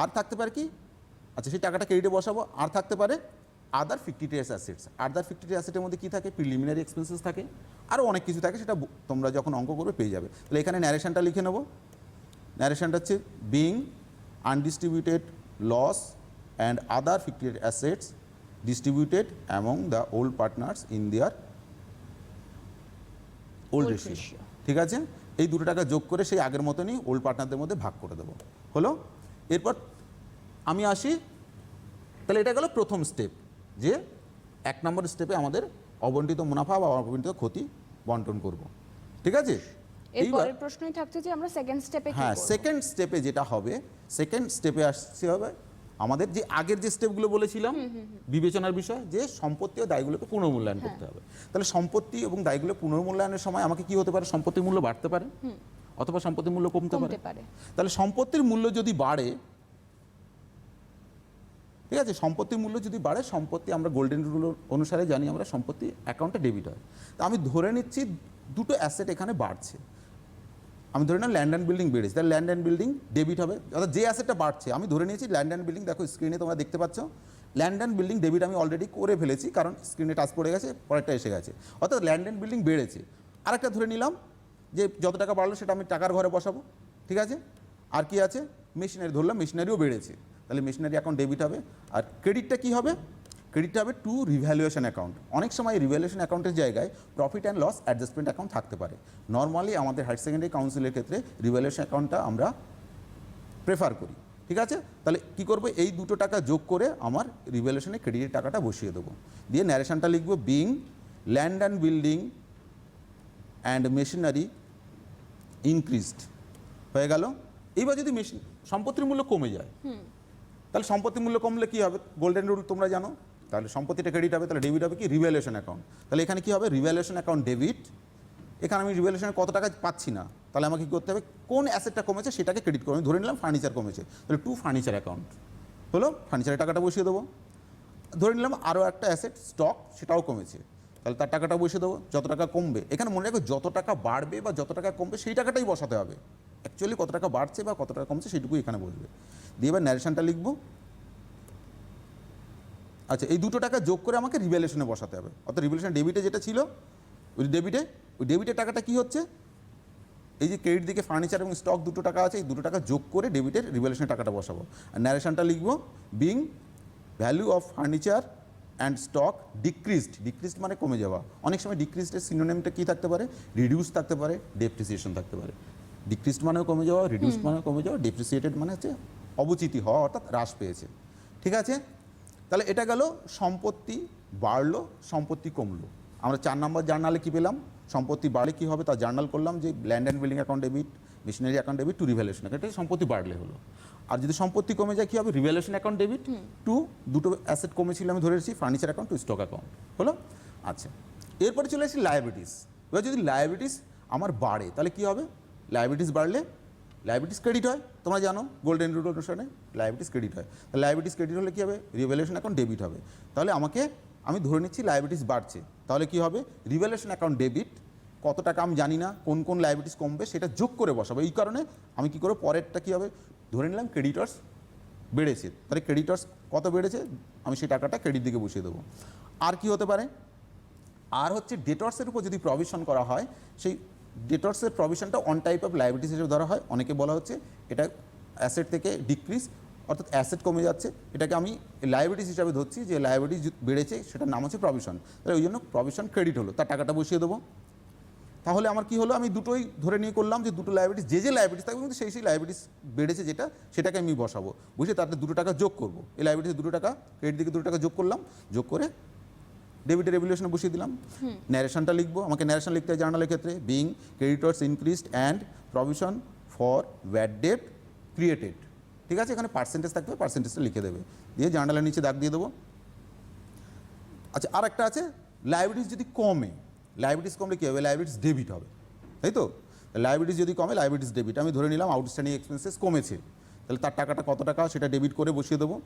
Speaker 2: আর থাকতে পারে কি, আচ্ছা সেই টাকাটা ক্রেডিটে বসাবো। আর থাকতে পারে আদার ফিকটিটিয়াস অ্যাসেটস। আদার ফিকটিটিয়াস অ্যাসেটের মধ্যে কী থাকে, প্রিলিমিনারি এক্সপেন্সেস থাকে, আরও অনেক কিছু থাকে, সেটা তোমরা যখন অঙ্ক করবে পেয়ে যাবে। তাহলে এখানে ন্যারেশনটা লিখে নেবো। ন্যারেশনটা হচ্ছে being undistributed loss and other fictitious assets distributed among the old partners in their old ratio, ঠিক আছে। এই 2 টাকা যোগ করে সেই আগের মতনই ওল্ড পার্টনারদের মধ্যে ভাগ করে দেবো, হলো। এরপর আমি আসি, তাহলে এটা গেল প্রথম স্টেপ, যে 1 নম্বর স্টেপে আমাদের অবন্টিত মুনাফা বা অবন্টিত ক্ষতি বন্টন করব, ঠিক আছে।
Speaker 1: এরপরের প্রশ্নই থাকছে যে আমরা সেকেন্ড স্টেপে কি
Speaker 2: হ্যাঁ,
Speaker 1: করব।
Speaker 2: সেকেন্ড স্টেপে যেটা হবে, সেকেন্ড স্টেপে আসছে হবে আমাদের যে আগের যে স্টেপগুলো বলেছিলাম বিবেচনার বিষয়, যে সম্পত্তি ও দায়গুলোকে পুনর্মূল্যায়ন করতে হবে। তাহলে সম্পত্তি এবং দায়গুলো পুনর্মূল্যায়নের সময় আমাকে কি হতে পারে, সম্পত্তির মূল্য বাড়তে পারে অথবা সম্পত্তির মূল্য কমতে পারে। তাহলে সম্পত্তির মূল্য যদি বাড়ে, ঠিক আছে, সম্পত্তির মূল্য যদি বাড়ে, সম্পত্তি আমরা গোল্ডেন রুল অনুসারে জানি আমরা সম্পত্তি অ্যাকাউন্টে ডেবিট হয়। তা আমি ধরে নিচ্ছি দুটো অ্যাসেট এখানে বাড়ছে, আমি ধরে নিলাম ল্যান্ড অ্যান্ড বিল্ডিং বেড়েছে, তাহলে ল্যান্ড অ্যান্ড বিল্ডিং ডেবিট হবে, অর্থাৎ যে অ্যাসেটটা বাড়ছে আমি ধরে নিয়েছি ল্যান্ড অ্যান্ড বিল্ডিং। দেখো স্ক্রিনে তোমরা দেখতে পাচ্ছ ল্যান্ড অ্যান্ড বিল্ডিং ডেবিট আমি অলরেডি করে ফেলেছি, কারণ স্ক্রিনে টাচ পড়ে গেছে, পরেরটা এসে গেছে, অর্থাৎ ল্যান্ড অ্যান্ড বিল্ডিং বেড়েছে। আরেকটা ধরে নিলাম যে যত টাকা বাড়লো সেটা আমি টাকার ঘরে বসাবো, ঠিক আছে। আর কি আছে, মেশিনারি ধরলাম, মেশিনারিও বেড়েছে, তাহলে মেশিনারি অ্যাকাউন্ট ডেবিট হবে। আর ক্রেডিটটা কী হবে, ক্রেডিটটা হবে টু রিভ্যালুয়েশন অ্যাকাউন্ট। অনেক সময় রিভ্যালুয়েশন অ্যাকাউন্টের জায়গায় profit and loss adjustment account থাকতে পারে। নর্মালি আমাদের হায়ার সেকেন্ডারি কাউন্সিলের ক্ষেত্রে রিভ্যালুয়েশন অ্যাকাউন্টটা আমরা প্রেফার করি, ঠিক আছে। তাহলে কী করবো, এই দুটো টাকা যোগ করে আমার রিভ্যালুয়েশনে ক্রেডিটের টাকাটা বসিয়ে দেবো, দিয়ে ন্যারেশনটা লিখবো being land and building and machinery increased, হয়ে গেল। এইবার যদি সম্পত্তির মূল্য কমে যায়, তাহলে সম্পত্তির মূল্য কমলে কী হবে, গোল্ডেন রুল তোমরা জানো, তাহলে সম্পত্তিটা ক্রেডিট হবে, তাহলে ডেবিট হবে কি, রিভ্যালুয়েশন অ্যাকাউন্ট। তাহলে এখানে কী হবে, রিভ্যালুয়েশন অ্যাকাউন্ট ডেবিট। এখানে আমি রিভ্যালুয়েশনে কত টাকা পাচ্ছি না, তাহলে আমাকে কী করতে হবে, কোন অ্যাসেটটা কমেছে সেটাকে ক্রেডিট করে, আমি ধরে নিলাম ফার্নিচার কমেছে, তাহলে টু ফার্নিচার অ্যাকাউন্ট হলো, ফার্নিচারের টাকাটা বসিয়ে দেবো। ধরে নিলাম আরও একটা অ্যাসেট স্টক, সেটাও কমেছে, তাহলে তার টাকাটা বসিয়ে দেবো। যত টাকা কমবে, এখানে মনে রাখো যত টাকা বাড়বে বা যত টাকা কমবে সেই টাকাটাই বসাতে হবে, অ্যাকচুয়ালি কত টাকা বাড়ছে বা কত টাকা কমছে সেইটুকুই এখানে বসবে। দিয়ে এবার ন্যারেশনটা লিখবো। আচ্ছা, এই দুটো টাকা যোগ করে আমাকে রিভ্যালুয়েশনে বসাতে হবে, অর্থাৎ রিভ্যালুয়েশন ডেবিটে যেটা ছিল ওই ডেবিটের টাকাটা কি হচ্ছে, এই যে ক্রেডিট দিকে ফার্নিচার এবং স্টক দুটো টাকা আছে, এই দুটো টাকা যোগ করে ডেবিটের রিভ্যালুয়েশনের টাকাটা বসাবো। আর ন্যারেশনটা লিখবো being value of furniture and stock decreased মানে কমে যাওয়া। অনেক সময় ডিক্রিজডের সিনোনিমটা কী থাকতে পারে, রিডিউস থাকতে পারে, ডেপ্রিসিয়েশন থাকতে পারে। ডিক্রিজড মানেও কমে যাওয়া, রিডিউসড মানেও কমে যাওয়া, ডেপ্রিসিয়েটেড মানে হচ্ছে অবচিতি হওয়া, অর্থাৎ হ্রাস পেয়েছে, ঠিক আছে। তাহলে এটা গেল সম্পত্তি বাড়লো, সম্পত্তি কমলো। আমরা 4 নম্বর জার্নালে কী পেলাম, সম্পত্তি বাড়লে কী হবে তা জার্নাল করলাম, যে land and building account debit, machinery account debit two revaluation account, এটা সম্পত্তি বাড়লে হলো। আর যদি সম্পত্তি কমে যায় কী হবে, রিভ্যালুয়েশন অ্যাকাউন্ট ডেবিট টু দুটো অ্যাসেট কমেছিল আমি ধরে রেখেছি, furniture account two stock account হলো। আচ্ছা, এরপরে চলে আসি লায়াবিলিটিস। এবার যদি লায়াবিলিটিস আমার বাড়ে তাহলে কী হবে, লায়াবিলিটিস বাড়লে লায়াবিলিটিস ক্রেডিট হয়, তোমরা জানো গোল্ডেন রুল অনুসারে লায়াবিলিটিস ক্রেডিট হয়। তাহলে লায়াবিলিটিস ক্রেডিট হলে কী হবে, রিভ্যালুয়েশন অ্যাকাউন্ট ডেবিট হবে। তাহলে আমি ধরে নিচ্ছি লায়াবিলিটিস বাড়ছে, তাহলে কী হবে, রিভ্যালুয়েশন অ্যাকাউন্ট ডেবিট, কত টাকা আমি জানি না, কোন কোন লায়াবিলিটিস কমবে সেটা যোগ করে বসাবো। এই কারণে আমি কী করবো, পরেরটা কী হবে, ধরে নিলাম ক্রেডিটর্স বেড়েছে, তাহলে ক্রেডিটর্স কত বেড়েছে আমি সেই টাকাটা ক্রেডিট দিকে বসিয়ে দেবো। আর কি হতে পারে, আর হচ্ছে ডেটর্সের উপর যদি প্রভিশন করা হয়, সেই ডেটর্সের প্রভিশনটা অন টাইপ অফ লায়াবিলিটিস হিসেবে ধরা হয়। অনেকে বলা হচ্ছে এটা অ্যাসেট থেকে ডিক্রিজ, অর্থাৎ অ্যাসেট কমে যাচ্ছে, এটাকে আমি লায়াবিলিটিস হিসাবে ধরছি, যে লায়াবিলিটিস বেড়েছে সেটার নাম হচ্ছে প্রভিশন, তাহলে ওই জন্য প্রভিশন ক্রেডিট হলো, তার টাকাটা বসিয়ে দেবো। তাহলে আমার কি হলো, আমি দুটোই ধরে নিয়ে করলাম যে দুটো লায়াবিলিটিস, যে লায়াবিলিটিস থাকবে কিন্তু সেই লায়াবিলিটিস বেড়েছে যেটা, সেটাকে আমি বসাবো, বুঝে তাতে দুটো টাকা যোগ করবো, এই লায়াবিলিটিস দুটো টাকা ক্রেডিট দিকে দুটো টাকা যোগ করলাম, যোগ করে ডেবিটের রেভ্যালুয়েশনে বসিয়ে দিলাম। ন্যারেশনটা লিখবো, আমাকে ন্যারেশন লিখতে হয় জার্নালের ক্ষেত্রে, being creditors increased and provision for bad date created, ঠিক আছে। এখানে পার্সেন্টেজ থাকবে, পার্সেন্টেজটা লিখে দেবে, দিয়ে জার্নালের নিচে দাগ দিয়ে দেবো। আচ্ছা, আর একটা আছে, লায়াবিলিটিস যদি কমে, লায়াবিলিটিস কমলে কী হবে, লায়াবিলিটিস ডেবিট হবে, তাই তো। লায়াবিলিটিস যদি কমে, লায়াবিলিটিস ডেবিট, আমি ধরে নিলাম আউটস্ট্যান্ডিং এক্সপেন্সেস কমেছে, তাহলে তার টাকাটা কত টাকা সেটা ডেবিট করে বসিয়ে দেবো।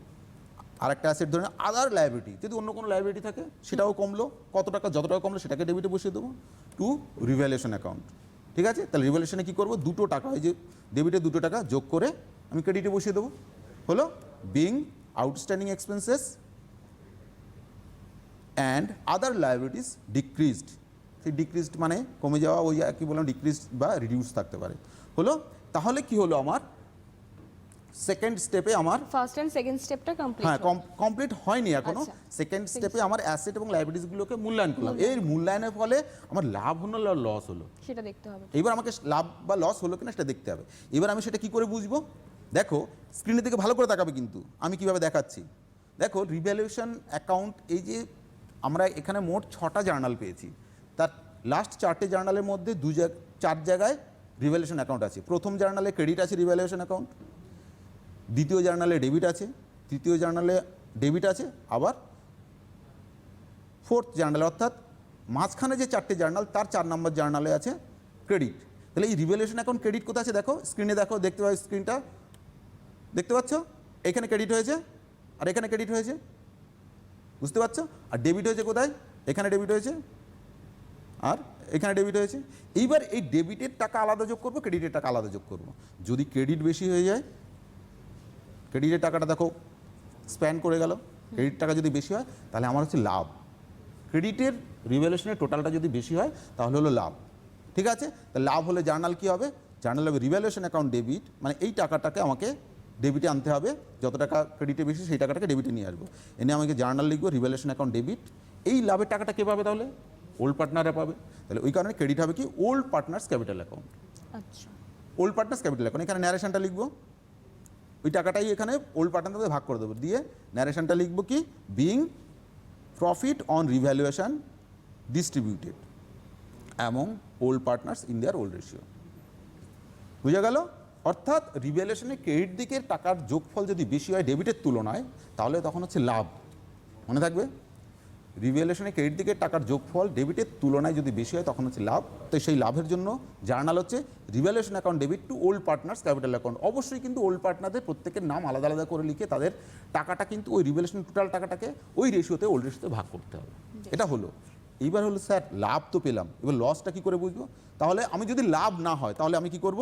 Speaker 2: আর একটা অ্যাসেট ধরে আদার লায়াবিলিটি, যদি অন্য কোনো লায়াবিলিটি থাকে সেটাও কমলো, কত টাকা, যত টাকা কমলো সেটাকে ডেবিটে বসিয়ে দেবো টু রিভ্যালুয়েশন অ্যাকাউন্ট, ঠিক আছে। তাহলে রিভ্যালুয়েশনে কী করবো, দুটো টাকা, এই যে ডেবিটে দুটো টাকা যোগ করে আমি ক্রেডিটে বসিয়ে দেবো, হলো being outstanding expenses and other liabilities decreased, সেই ডিক্রিজড মানে কমে যাওয়া, ওই কী বললাম, ডিক্রিজড বা রিডিউস থাকতে পারে, হলো। তাহলে কি হলো, আমার সেকেন্ড স্টেপে আমার
Speaker 1: ফার্স্ট এন্ড সেকেন্ড স্টেপটা কমপ্লিট,
Speaker 2: হ্যাঁ কমপ্লিট হয়নি এখনো।
Speaker 1: আচ্ছা।
Speaker 2: সেকেন্ড স্টেপে আমার অ্যাসেট এবং লায়াবিলিটিসগুলোকে মূল্যায়ন করলাম, এই মূল্যায়নের ফলে আমার লাভ হলো না লস হলো
Speaker 1: সেটা দেখতে হবে।
Speaker 2: এবার আমাকে লাভ বা লস হলো কিনা সেটা দেখতে হবে। এবার আমি সেটা কি করে বুঝবো, দেখো স্ক্রিনের দিকে ভালো করে তাকাবে কিন্তু আমি কিভাবে দেখাচ্ছি। দেখো রিভ্যালুয়েশন অ্যাকাউন্ট, এই যে আমরা এখানে মোট 6টা জার্নাল পেয়েছি, তার লাস্ট 4টে জার্নালের মধ্যে 4 জায়গায় রিভ্যালুয়েশন অ্যাকাউন্ট আছে। প্রথম জার্নালে ক্রেডিট আছে রিভ্যালুয়েশন অ্যাকাউন্ট, দ্বিতীয় জার্নালে ডেবিট আছে, তৃতীয় জার্নালে ডেবিট আছে, আবার ফোর্থ জার্নালে অর্থাৎ মাঝখানে যে 4টে জার্নাল তার 4 নম্বর জার্নালে আছে ক্রেডিট। তাহলে এই রিভ্যালুয়েশন অ্যাকাউন্ট ক্রেডিট কোথায় আছে দেখো, স্ক্রিনে দেখো, দেখতে পাচ্ছ স্ক্রিনটা, দেখতে পাচ্ছ এখানে ক্রেডিট হয়েছে আর এখানে ক্রেডিট হয়েছে, বুঝতে পারছো? আর ডেবিট হয়েছে কোথায়, এখানে ডেবিট হয়েছে আর এখানে ডেবিট হয়েছে। এইবার এই ডেবিটের টাকা আলাদা যোগ করবো, ক্রেডিটের টাকা আলাদা যোগ করবো। যদি ক্রেডিট বেশি হয়ে যায়, ক্রেডিটের টাকাটা দেখো স্প্যান করে গেল, ক্রেডিট টাকা যদি বেশি হয় তাহলে আমার হচ্ছে লাভ। ক্রেডিটের রিভ্যালুয়েশনের টোটালটা যদি বেশি হয় তাহলে হলো লাভ, ঠিক আছে? তা লাভ হলে জার্নাল কী হবে, জার্নাল হবে রিভ্যালুয়েশন অ্যাকাউন্ট ডেবিট, মানে এই টাকাটাকে আমাকে ডেবিটে আনতে হবে, যত টাকা ক্রেডিটে বেশি সেই টাকাটাকে ডেবিটে নিয়ে আসবো। এনে আমাকে জার্নাল লিখবো রিভ্যালুয়েশন অ্যাকাউন্ট ডেবিট। এই লাভের টাকাটা কে পাবে তাহলে, ওল্ড পার্টনাররা পাবে। তাহলে ওই কারণে ক্রেডিট হবে কি, ওল্ড পার্টনার্স ক্যাপিটাল অ্যাকাউন্ট।
Speaker 1: আচ্ছা,
Speaker 2: ওল্ড পার্টনার্স ক্যাপিটাল অ্যাকাউন্ট, এখানে ন্যারেশনটা লিখবো, ওই টাকাটাই এখানে ওল্ড পার্টনারদের ভাগ করে দেবো, দিয়ে ন্যারেশনটা লিখবো কি, being profit on revaluation distributed among old partners in their old ratio. বুঝা গেল? অর্থাৎ রিভ্যালুয়েশনে ক্রেডিট দিকের টাকার যোগফল যদি বেশি হয় ডেবিটের তুলনায় তাহলে তখন হচ্ছে লাভ। মনে থাকবে, রিভ্যালুয়েশনে ক্রেডিট দিকের টাকার যোগফল ডেবিটের তুলনায় যদি বেশি হয় তখন হচ্ছে লাভ। তো সেই লাভের জন্য জার্নাল হচ্ছে revaluation account debit to old partners capital account. অবশ্যই কিন্তু ওল্ড পার্টনারদের প্রত্যেকের নাম আলাদা আলাদা করে লিখে তাদের টাকাটা কিন্তু ওই রিভ্যালুয়েশন টোটাল টাকাটাকে ওই রেশিওতে ওল্ড রেশিওতে ভাগ করতে হবে। এটা হলো। এইবার হলো স্যার লাভ তো পেলাম, এবার লসটা কী করে বুঝবো? তাহলে আমি যদি লাভ না হয় তাহলে আমি কি করব,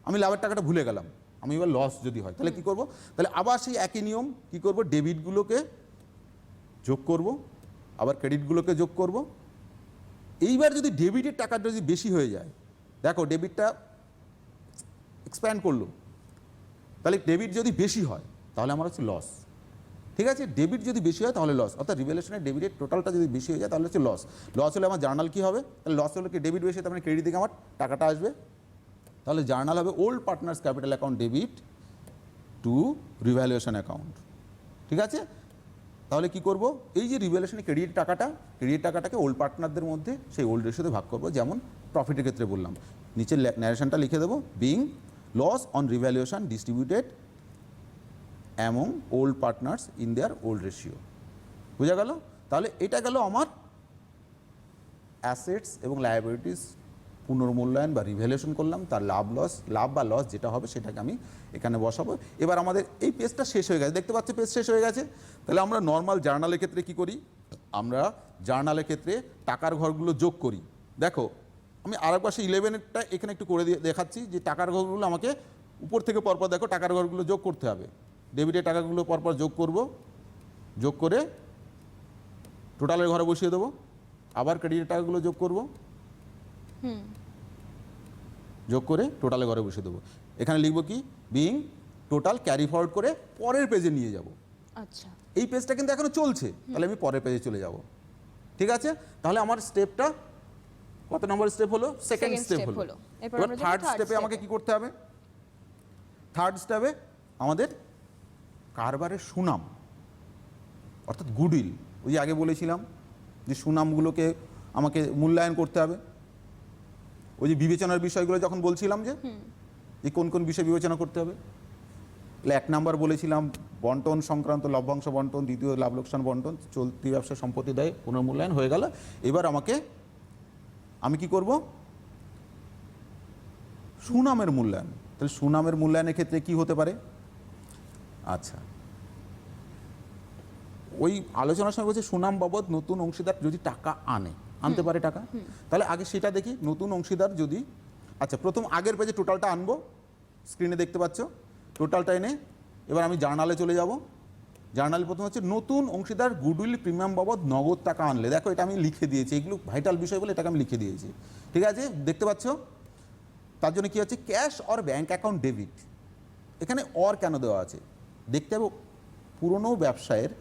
Speaker 2: আমি লাভের টাকাটা ভুলে গেলাম, আমি এবার লস যদি হয় তাহলে কি করব? তাহলে আবার সেই একই নিয়ম, কি করব, ডেবিটগুলোকে যোগ করব, আবার ক্রেডিটগুলোকে যোগ করব। এইবার যদি ডেবিটের টাকাটা যদি বেশি হয়ে যায়, দেখো ডেবিটটা এক্সপ্যান্ড করলো, তাহলে ডেবিট যদি বেশি হয় তাহলে আমার হচ্ছে লস, ঠিক আছে? ডেবিট যদি বেশি হয় তাহলে লস, অর্থাৎ রিভ্যালুয়েশনের ডেবিটের টোটালটা যদি বেশি হয়ে যায় তাহলে হচ্ছে লস। লস হলে আমার জার্নাল কী হবে, তাহলে লস হলে কি, ডেবিট বেশি তার মানে ক্রেডিট থেকে আমার টাকাটা আসবে, তাহলে জার্নাল হবে old partners capital account debit two revaluation account, ঠিক আছে? তাহলে কি করব, এই যে রিভ্যালুয়েশনে ক্রেডিট টাকাটাকে ওল্ড পার্টনারদের মধ্যে সেই ওল্ড রেশিওতে ভাগ করব, যেমন প্রফিটের ক্ষেত্রে বললাম। নিচে ন্যারেশনটা লিখে দেবো, being loss on revaluation distributed among old partners in their old ratio. বোঝা গেল? তাহলে এটা গেল আমার অ্যাসেটস এবং লায়াবিলিটিস পুনর্মূল্যায়ন বা রিভ্যালুয়েশন করলাম, তার লাভ বা লস যেটা হবে সেটাকে আমি এখানে বসাবো। এবার আমাদের এই পেজটা শেষ হয়ে গেছে, দেখতে পাচ্ছি পেজ শেষ হয়ে গেছে। তাহলে আমরা নর্মাল জার্নালের ক্ষেত্রে কি করি, আমরা জার্নালের ক্ষেত্রে টাকার ঘরগুলো যোগ করি। দেখো আমি আর পাশে 11-এরটা এখানে একটু করে দিয়ে দেখাচ্ছি, যে টাকার ঘরগুলো আমাকে উপর থেকে পরপর দেখো টাকার ঘরগুলো যোগ করতে হবে। ডেবিটের টাকাগুলো পরপর যোগ করব, যোগ করে টোটালের ঘরে বসিয়ে দেবো, আবার ক্রেডিটের টাকাগুলো যোগ করব, যোগ করে টোটালে ঘরে বসে দেবো। এখানে লিখবো কি, বিং টোটাল ক্যারি ফরওয়ার্ড করে পরের পেজে নিয়ে যাব।
Speaker 1: আচ্ছা,
Speaker 2: এই পেজটা কিন্তু এখনো চলছে, তাহলে আমি পরের পেজে চলে যাব, ঠিক আছে? তাহলে আমার স্টেপটা কত নম্বর স্টেপ হলো, সেকেন্ড স্টেপ হলো। এবার থার্ড স্টেপে আমাকে কি করতে হবে, থার্ড স্টেপে আমাদের কারবারের সুনাম অর্থাৎ গুডউইল, ওই যে আগে বলেছিলাম যে সুনামগুলোকে আমাকে মূল্যায়ন করতে হবে। ওই যে বিবেচনার বিষয়গুলো যখন বলছিলাম যে কোন কোন বিষয় বিবেচনা করতে হবে, 1 নাম্বার বলেছিলাম বন্টন সংক্রান্ত লভ্যাংশ বন্টন, দ্বিতীয় লাভ লোকসান বন্টন, চলতি ব্যবসা সম্পত্তি দায় পুনর্মূল্যায়ন হয়ে গেল। এবার আমি কি করব, সুনামের মূল্যায়ন। তাহলে সুনামের মূল্যায়নের ক্ষেত্রে কি হতে পারে, আচ্ছা ওই আলোচনার সময় বলছে সুনাম বাবদ নতুন অংশীদার যদি টাকা আনতে পারে টাকা, তাহলে আগে সেটা দেখি। নতুন অংশীদার যদি, আচ্ছা প্রথম আগের পেজে টোটালটা আনবো, স্ক্রিনে দেখতে পাচ্ছ টোটালটা এনে এবার আমি জার্নালে চলে যাব। জার্নালে প্রথম হচ্ছে নতুন অংশীদার গুডউইল প্রিমিয়াম বাবদ নগদ টাকা আনলে, দেখো এটা আমি লিখে দিয়েছি, এগুলো ভাইটাল বিষয় বলে এটাকে আমি লিখে দিয়েছি, ঠিক আছে? দেখতে পাচ্ছ তার জন্য কি হচ্ছে, cash or bank account debit. এখানে অর কেন দেওয়া আছে দেখতে হবে, পুরনো ব্যবসায়ের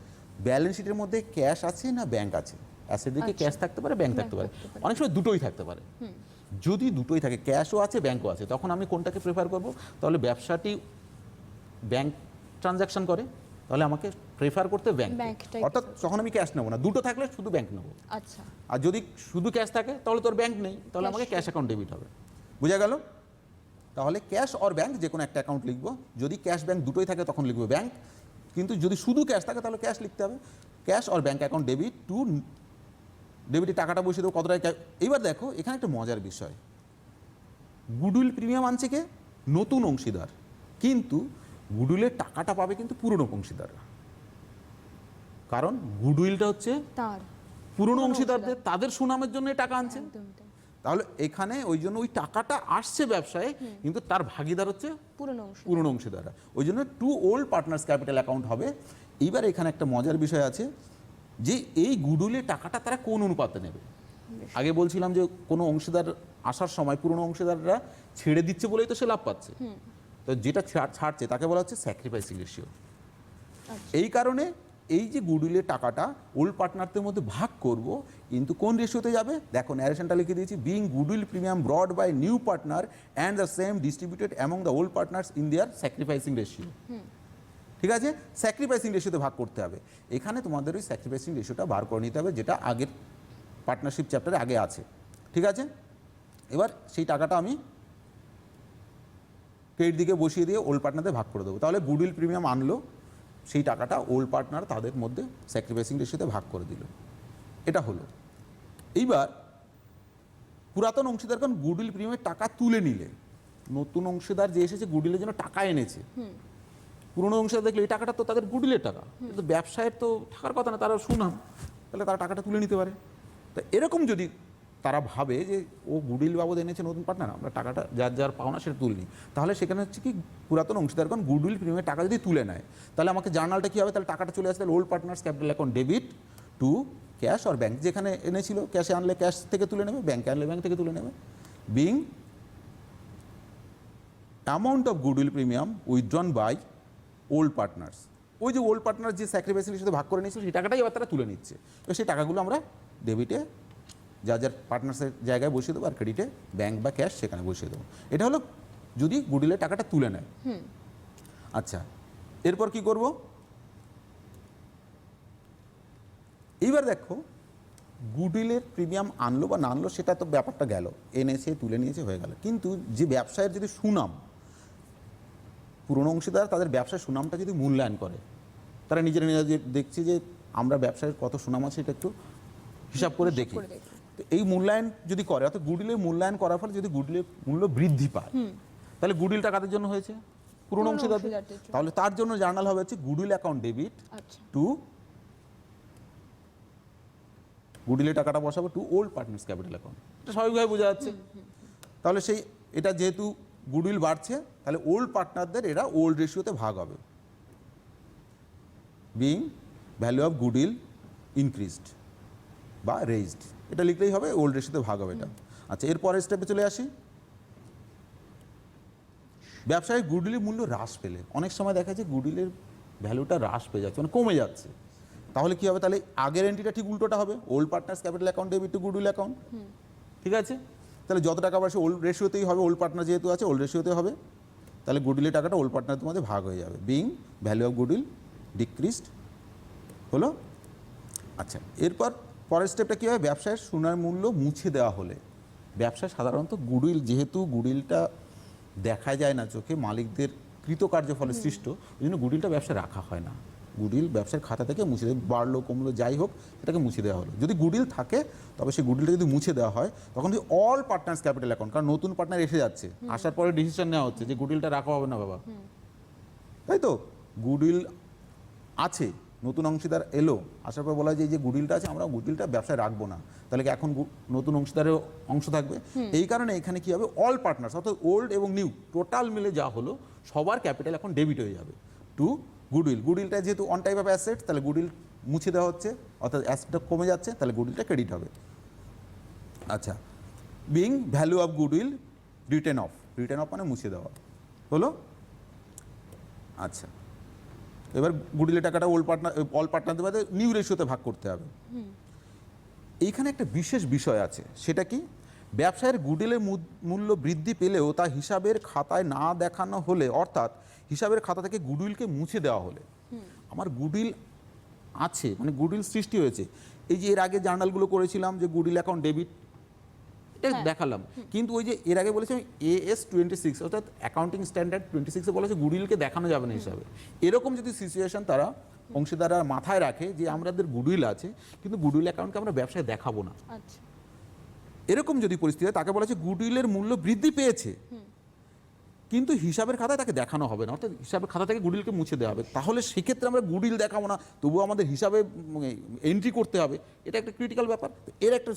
Speaker 2: ব্যালেন্স শিটের মধ্যে ক্যাশ আছে না ব্যাংক আছে, অ্যাসেট দিকে ক্যাশ থাকতে পারে, ব্যাংক থাকতে পারে, অনেক সময় দুটোই থাকতে পারে। যদি দুটোই থাকে, ক্যাশও আছে ব্যাংকও আছে, তখন আমি কোনটাকে প্রেফার করব? তাহলে ব্যবসাটি ব্যাংক ট্রানজাকশন করে, তাহলে আমাকে প্রেফার করতে ব্যাংক, অর্থাৎ তখন আমি ক্যাশ নেবো না, দুটো থাকলে শুধু ব্যাংক নেবো।
Speaker 1: আচ্ছা,
Speaker 2: আর যদি শুধু ক্যাশ থাকে তাহলে তোর ব্যাংক নেই, তাহলে আমাকে ক্যাশ অ্যাকাউন্ট ডেবিট হবে। বুঝা গেল? তাহলে ক্যাশ অর ব্যাংক যে কোনো একটা অ্যাকাউন্ট লিখবো। যদি ক্যাশ ব্যাংক দুটোই থাকে তখন লিখবো ব্যাংক, কিন্তু যদি শুধু ক্যাশ থাকে তাহলে ক্যাশ লিখতে হবে। Cash or bank account debit to, ডেবিটে টাকাটা বসিয়ে দেবো কত টাকা। এইবার দেখো এখানে একটা মজার বিষয়, গুডউইল প্রিমিয়াম আনছে কে? নতুন অংশীদার, কিন্তু গুডউইলের টাকাটা পাবে কিন্তু পুরনো অংশীদাররা, কারণ গুডউইলটা হচ্ছে
Speaker 1: তার
Speaker 2: পুরনো অংশীদারদের, তাদের সুনামের জন্য এই টাকা আনছে।
Speaker 1: একদমই তাই।
Speaker 2: তাহলে এখানে ওই জন্য ওই টাকাটা আসছে ব্যবসায়, কিন্তু তার ভাগিদার হচ্ছে
Speaker 1: পুরনো অংশ।
Speaker 2: পুরনো অংশীদাররা। ওই জন্য to old partners capital account হবে। এইবার এখানে একটা মজার বিষয় আছে যে এই গুডউইলের টাকাটা তারা কোন অনুপাতে নেবে। আগে বলছিলাম যে কোনো অংশীদার আসার সময় পুরনো অংশীদাররা ছেড়ে দিচ্ছে বলেই তো সে লাভ পাচ্ছে, তো যেটা ছাড়ছে তাকে বলা হচ্ছে স্যাক্রিফাইসিং রেশিও। এই কারণে এই যে গুডউইলের টাকাটা ওল্ড পার্টনারদের মধ্যে ভাগ করব, কিন্তু কোন রেশিওতে যাবে দেখো, ন্যারেশনটা লিখে দিয়েছি, being goodwill premium brought by new partner and the same distributed among the old partners in their sacrificing ratio. ঠিক আছে, স্যাক্রিফাইসিং রেশিওতে ভাগ করতে হবে। এখানে তোমাদের ওই স্যাক্রিফাইসিং রেশিওটা বার করে নিতে হবে, যেটা আগের পার্টনারশিপ চ্যাপ্টারে আগে আছে। ঠিক আছে, এবার সেই টাকাটা আমি ক্রেডিট দিকে বসিয়ে দিয়ে ওল্ড পার্টনারদের ভাগ করে দেবো। তাহলে গুডউইল প্রিমিয়াম আনলো, সেই টাকাটা ওল্ড পার্টনার তাদের মধ্যে স্যাক্রিফাইসিং রেশিওতে ভাগ করে দিল। এটা হলো। এইবার পুরাতন অংশীদারগণ গুডউইল প্রিমিয়ামের টাকা তুলে নিলে, নতুন অংশীদার যে এসেছে গুডউইলের জন্য টাকা এনেছে, পুরনো অংশীদার দেখলে এই টাকাটা তো তাদের গুডউইলের টাকা, কিন্তু ব্যবসায়ের তো থাকার কথা না, তারা সুনাম, তাহলে তারা টাকাটা তুলে নিতে পারে। তো এরকম যদি তারা ভাবে যে ও গুডউইল বাবদ এনেছে নতুন পার্টনার, আমরা টাকাটা যার যার পাওনা সেটা তুলে নিই, তাহলে সেখানে হচ্ছে কি পুরাতন অংশীদারগণ গুডউইল প্রিমিয়ামের টাকা যদি তুলে নেয়, তাহলে আমাকে জার্নালটা কী হবে, তাহলে টাকাটা চলে আসে, তাহলে old partners capital account debit two cash or bank, যেখানে এনেছিল ক্যাশে আনলে ক্যাশ থেকে তুলে নেবে, ব্যাংকে আনলে ব্যাংক থেকে তুলে নেবে। Being amount of goodwill premium withdrawn by old partners, ওই যে ওল্ড পার্টনার যে স্যাক্রিফাইসিং সাথে ভাগ করে নিয়েছিল সেই টাকাটাই এবার তারা তুলে নিচ্ছে। এবার সেই টাকাগুলো আমরা ডেবিটে যার যার পার্টনার্সের জায়গায় বসিয়ে দেবো, আর ক্রেডিটে ব্যাংক বা ক্যাশ সেখানে বসিয়ে দেবো। এটা হলো যদি গুডউইলের টাকাটা তুলে নেয়। আচ্ছা, এরপর কি করব, এইবার দেখো গুডউইলের প্রিমিয়াম আনলো বা না আনলো সেটা তো ব্যাপারটা গেল, এনেছে তুলে নিয়েছে হয়ে গেল, কিন্তু যে ব্যবসায়ের যদি সুনাম, পুরনো অংশীদার তাদের ব্যবসার সুনামটা যদি মূল্যায়ন করে, তারা নিজেরা দেখছে যে আমরা ব্যবসায় কত সুনাম আছে এটা একটু হিসাব করে দেখি, তো এই মূল্যায়ন যদি করে, অর্থাৎ গুডউইলের মূল্যায়ন করার ফলে যদি গুডউইলের মূল্য বৃদ্ধি পায়, তাহলে গুডউইলটা কাদের জন্য হয়েছে? পুরনো অংশীদারদের। তাহলে তার জন্য জার্নাল হবে হচ্ছে গুডউইল অ্যাকাউন্ট ডেবিট টু, গুডউইলের টাকাটা বসাবো to old partners capital account. এটা স্বাভাবিকভাবে বোঝা যাচ্ছে। তাহলে সেই এটা যেহেতু গুডউইল বাড়ছে, তাহলে ওল্ড পার্টনারদের এরা ওল্ড রেশিওতে ভাগ হবে, being value of goodwill increased বা রেজড, এটা লিখলেই হবে, ওল্ড রেশিওতে ভাগ হবে এটা। আচ্ছা, এরপরের স্টেপে চলে আসি, ব্যবসায় গুডউইলের মূল্য হ্রাস পেলে, অনেক সময় দেখা যায় গুডউইলের ভ্যালুটা হ্রাস পেয়ে যাচ্ছে, মানে কমে যাচ্ছে, তাহলে কি হবে? তাহলে আগের এন্ট্রিটা ঠিক উল্টোটা হবে, old partners capital account debit two goodwill account. ঠিক আছে, তাহলে যত টাকা বাড়ছে ওল্ড রেশিওতেই হবে, ওল্ড পার্টনার যেহেতু আছে ওল্ড রেশিওতে হবে, তাহলে গুডউইলের টাকাটা ওল্ড পার্টনারদের মধ্যে ভাগ হয়ে যাবে, being value of goodwill decreased হলো। আচ্ছা, এরপর পরের স্টেপটা কী হবে, ব্যবসায়ের সুনাম মূল্য মুছে দেওয়া হলে, ব্যবসায় সাধারণত গুডউইল, যেহেতু গুডউইলটা দেখা যায় না চোখে, মালিকদের কৃতকার্য ফলে সৃষ্ট, ওই জন্য গুডউইলটা ব্যবসায় রাখা হয় না, গুডউইল ব্যবসার খাতা থেকে মুছে দেয়, বাড়লো কমলো যাই হোক সেটাকে মুছে দেওয়া হলো। যদি গুডউইল থাকে তবে সেই গুডউইলটা যদি মুছে দেওয়া হয়, তখন যদি অল পার্টনার্স ক্যাপিটাল অ্যাকাউন্ট, কারণ নতুন পার্টনার এসে যাচ্ছে, আসার পরে ডিসিশন নেওয়া হচ্ছে যে গুডউইলটা রাখা হবে না বাবা, তাই তো? গুডউইল আছে, নতুন অংশীদার এলো, আসার পর বলা যায় যে গুডউইলটা আছে, আমরা গুডউইলটা ব্যবসায় রাখবো না, তাহলে কি এখন নতুন অংশীদারের অংশ থাকবে? এই কারণে এখানে কি হবে, অল পার্টনার্স অর্থাৎ ওল্ড এবং নিউ টোটাল মিলে যা হলো সবার ক্যাপিটাল এখন ডেবিট হয়ে যাবে টু গুডউইল। গুডউইলটা যেহেতু অন টাইপ অফ অ্যাসেট, তাহলে গুডউইল মুছে দেওয়া হচ্ছে, অর্থাৎ অ্যাসেটটা কমে যাচ্ছে, তাহলে গুডউইলটা ক্রেডিট হবে। আচ্ছা, being value of goodwill written of, written of মানে মুছে দেওয়া হলো। আচ্ছা, এবার গুডউইলের টাকাটা অল পার্টনারদের মধ্যে নিউ রেশিওতে ভাগ করতে হবে। এইখানে একটা বিশেষ বিষয় আছে, সেটা কি, ব্যবসায়ের গুডউইলের মূল্য বৃদ্ধি পেলেও তা হিসাবের খাতায় না দেখানো হলে, অর্থাৎ হিসাবের খাতা থেকে গুডউইলকে মুছে দেওয়া হলে, আমার গুডউইল আছে মানে গুডউইল সৃষ্টি হয়েছে, এই যে এর আগে জার্নালগুলো করেছিলাম যে গুডউইল অ্যাকাউন্ট ডেবিট, এটা দেখালাম, কিন্তু ওই যে এর আগে বলেছি AS 26 অর্থাৎ অ্যাকাউন্টিং স্ট্যান্ডার্ড 26-এ বলেছে গুডউইলকে দেখানো যাবে না হিসাবে। এরকম যদি সিচুয়েশন তারা অংশীদাররা মাথায় রাখে যে আমাদের গুডউইল আছে কিন্তু গুডউইল অ্যাকাউন্টকে আমরা ব্যবসায় দেখাবো না,
Speaker 1: আচ্ছা,
Speaker 2: এরকম যদি পরিস্থিতি হয় তাকে বলা হচ্ছে গুডউইলের মূল্য বৃদ্ধি পেয়েছে কিন্তু হিসাবের খাতায় তাকে দেখানো হবে না, অর্থাৎ হিসাবের খাতা থেকে গুডউইলকে মুছে দেওয়া হবে। তাহলে সেক্ষেত্রে আমরা গুডউইল দেখাবো না, তবুও আমাদের হিসাবে এন্ট্রি করতে হবে, এটা একটা ক্রিটিক্যাল ব্যাপার। এর একটা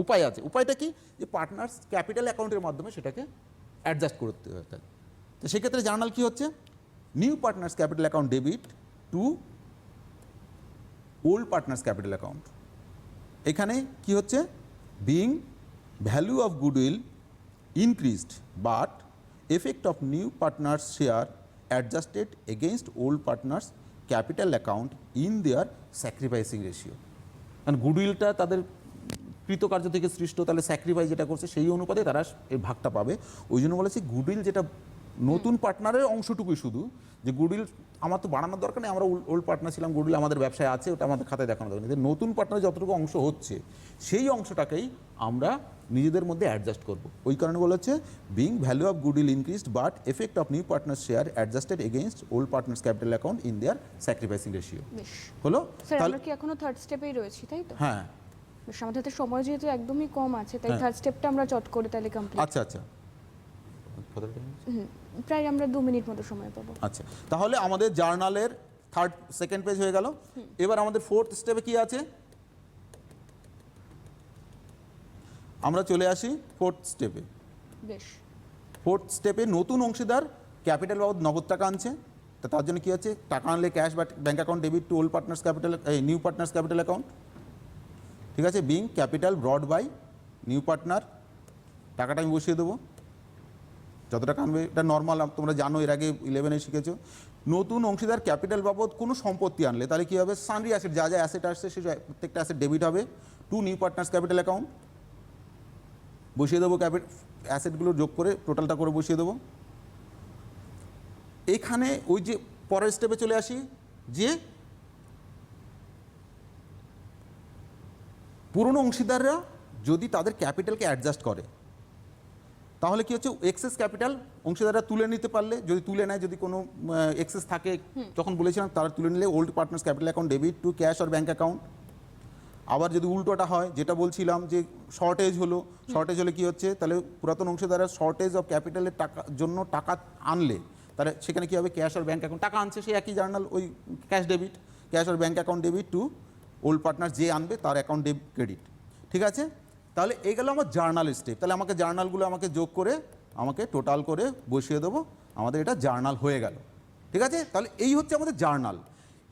Speaker 2: উপায় আছে, উপায়টা কি, যে পার্টনার্স ক্যাপিটাল অ্যাকাউন্টের মাধ্যমে সেটাকে অ্যাডজাস্ট করতে হয়। তো সেক্ষেত্রে জার্নাল কি হচ্ছে, new partners capital account debit to old partners capital account. এখানে কি হচ্ছে, being value of goodwill increased but effect of new partners share adjusted against old partners capital account in their sacrificing ratio। কারণ গুডউইলটা তাদের কৃতকার্য থেকে সৃষ্ট, তাহলে sacrifice যেটা করছে সেই অনুপাতে তারা এই ভাগটা পাবে। ওই জন্য বলেছি গুডউইল যেটা নতুন পার্টনারের অংশটুকুই শুধু, যে গুডউইল আমার তো বাড়ানোর দরকার নেই, আমরা ওল্ড পার্টনার ছিলাম, গুডউইল আমাদের ব্যবসায় আছে, ওটা আমাদের খাতায় দেখানো দরকার নেই। নতুন পার্টনারের যতটুকু অংশ হচ্ছে সেই অংশটাকেই আমরা নিজেদের মধ্যে অ্যাডজাস্ট করব। ওই কারণে বলা হচ্ছে being value of goodwill increased but effect of new partner share adjusted against old partners capital account in their sacrificing ratio.
Speaker 1: বেশ
Speaker 2: হলো
Speaker 1: স্যার,
Speaker 2: তাহলে,
Speaker 1: আমরা কি এখনো থার্ড স্টেপেই রয়েছি, তাই তো?
Speaker 2: হ্যাঁ
Speaker 1: বেশ, আমাদের হাতে সময় যেহেতু একদমই কম আছে, তাই
Speaker 2: হ্যাঁ।
Speaker 1: থার্ড স্টেপটা আমরা চট করে তাহলে কমপ্লিট।
Speaker 2: আচ্ছা আচ্ছা
Speaker 1: প্রায় আমরা 2 মিনিট মতো সময় পাবো।
Speaker 2: আচ্ছা, তাহলে আমাদের জার্নালের সেকেন্ড পেজ হয়ে গেল। এবার আমাদের ফোর্থ স্টেপে কি আছে, আমরা চলে আসি ফোর্থ স্টেপে।
Speaker 1: বেশ,
Speaker 2: ফোর্থ স্টেপে নতুন অংশীদার ক্যাপিটাল বাবদ নগদ টাকা আনছে, তো তার জন্য কি আছে, টাকা আনলে ক্যাশ বা bank account debit to old partners capital new partners capital account. ঠিক আছে, being capital brought by new partner, টাকাটা আমি বসিয়ে দেবো, যত টাকা আনবে এটা নর্মাল, তোমরা জানো এর আগে 11-এ শিখেছো। নতুন অংশীদার ক্যাপিটাল বাবদ কোনো সম্পত্তি আনলে তাহলে কী হবে, সানরি অ্যাসেট, যা যা অ্যাসেট আসছে সে প্রত্যেকটা অ্যাসেট ডেবিট হবে two new partners capital account, বসিয়ে দেবো অ্যাসেটগুলো যোগ করে টোটালটা করে বসিয়ে দেবো। এখানে ওই যে পরের স্টেপে চলে আসি, যে পুরনো অংশীদাররা যদি তাদের ক্যাপিটালকে অ্যাডজাস্ট করে তাহলে কি হচ্ছে, এক্সেস ক্যাপিটাল অংশীদাররা তুলে নিতে পারলে, যদি তুলে নেয়, যদি কোনো এক্সেস থাকে, তখন বলেছিলাম তারা তুলে নিলে old partners capital account debit two cash or bank account. আবার যদি উল্টোটা হয়, যেটা বলছিলাম যে শর্টেজ হলে কি হচ্ছে, তাহলে পুরাতন অংশীদাররা শর্টেজ অফ ক্যাপিটালের জন্য টাকা আনলে তাহলে সেখানে কী হবে, ক্যাশ আর ব্যাঙ্ক অ্যাকাউন্ট, টাকা আনছে সেই একই জার্নাল, ওই ক্যাশ আর bank account debit to old partner, যে আনবে তার অ্যাকাউন্ট ক্রেডিট। ঠিক আছে, তাহলে এই গেল আমার জার্নালের স্টেপ। তাহলে আমাকে জার্নালগুলো আমাকে যোগ করে আমাকে টোটাল করে বসিয়ে দেবো, আমাদের এটা জার্নাল হয়ে গেল। ঠিক আছে, তাহলে এই হচ্ছে আমাদের জার্নাল।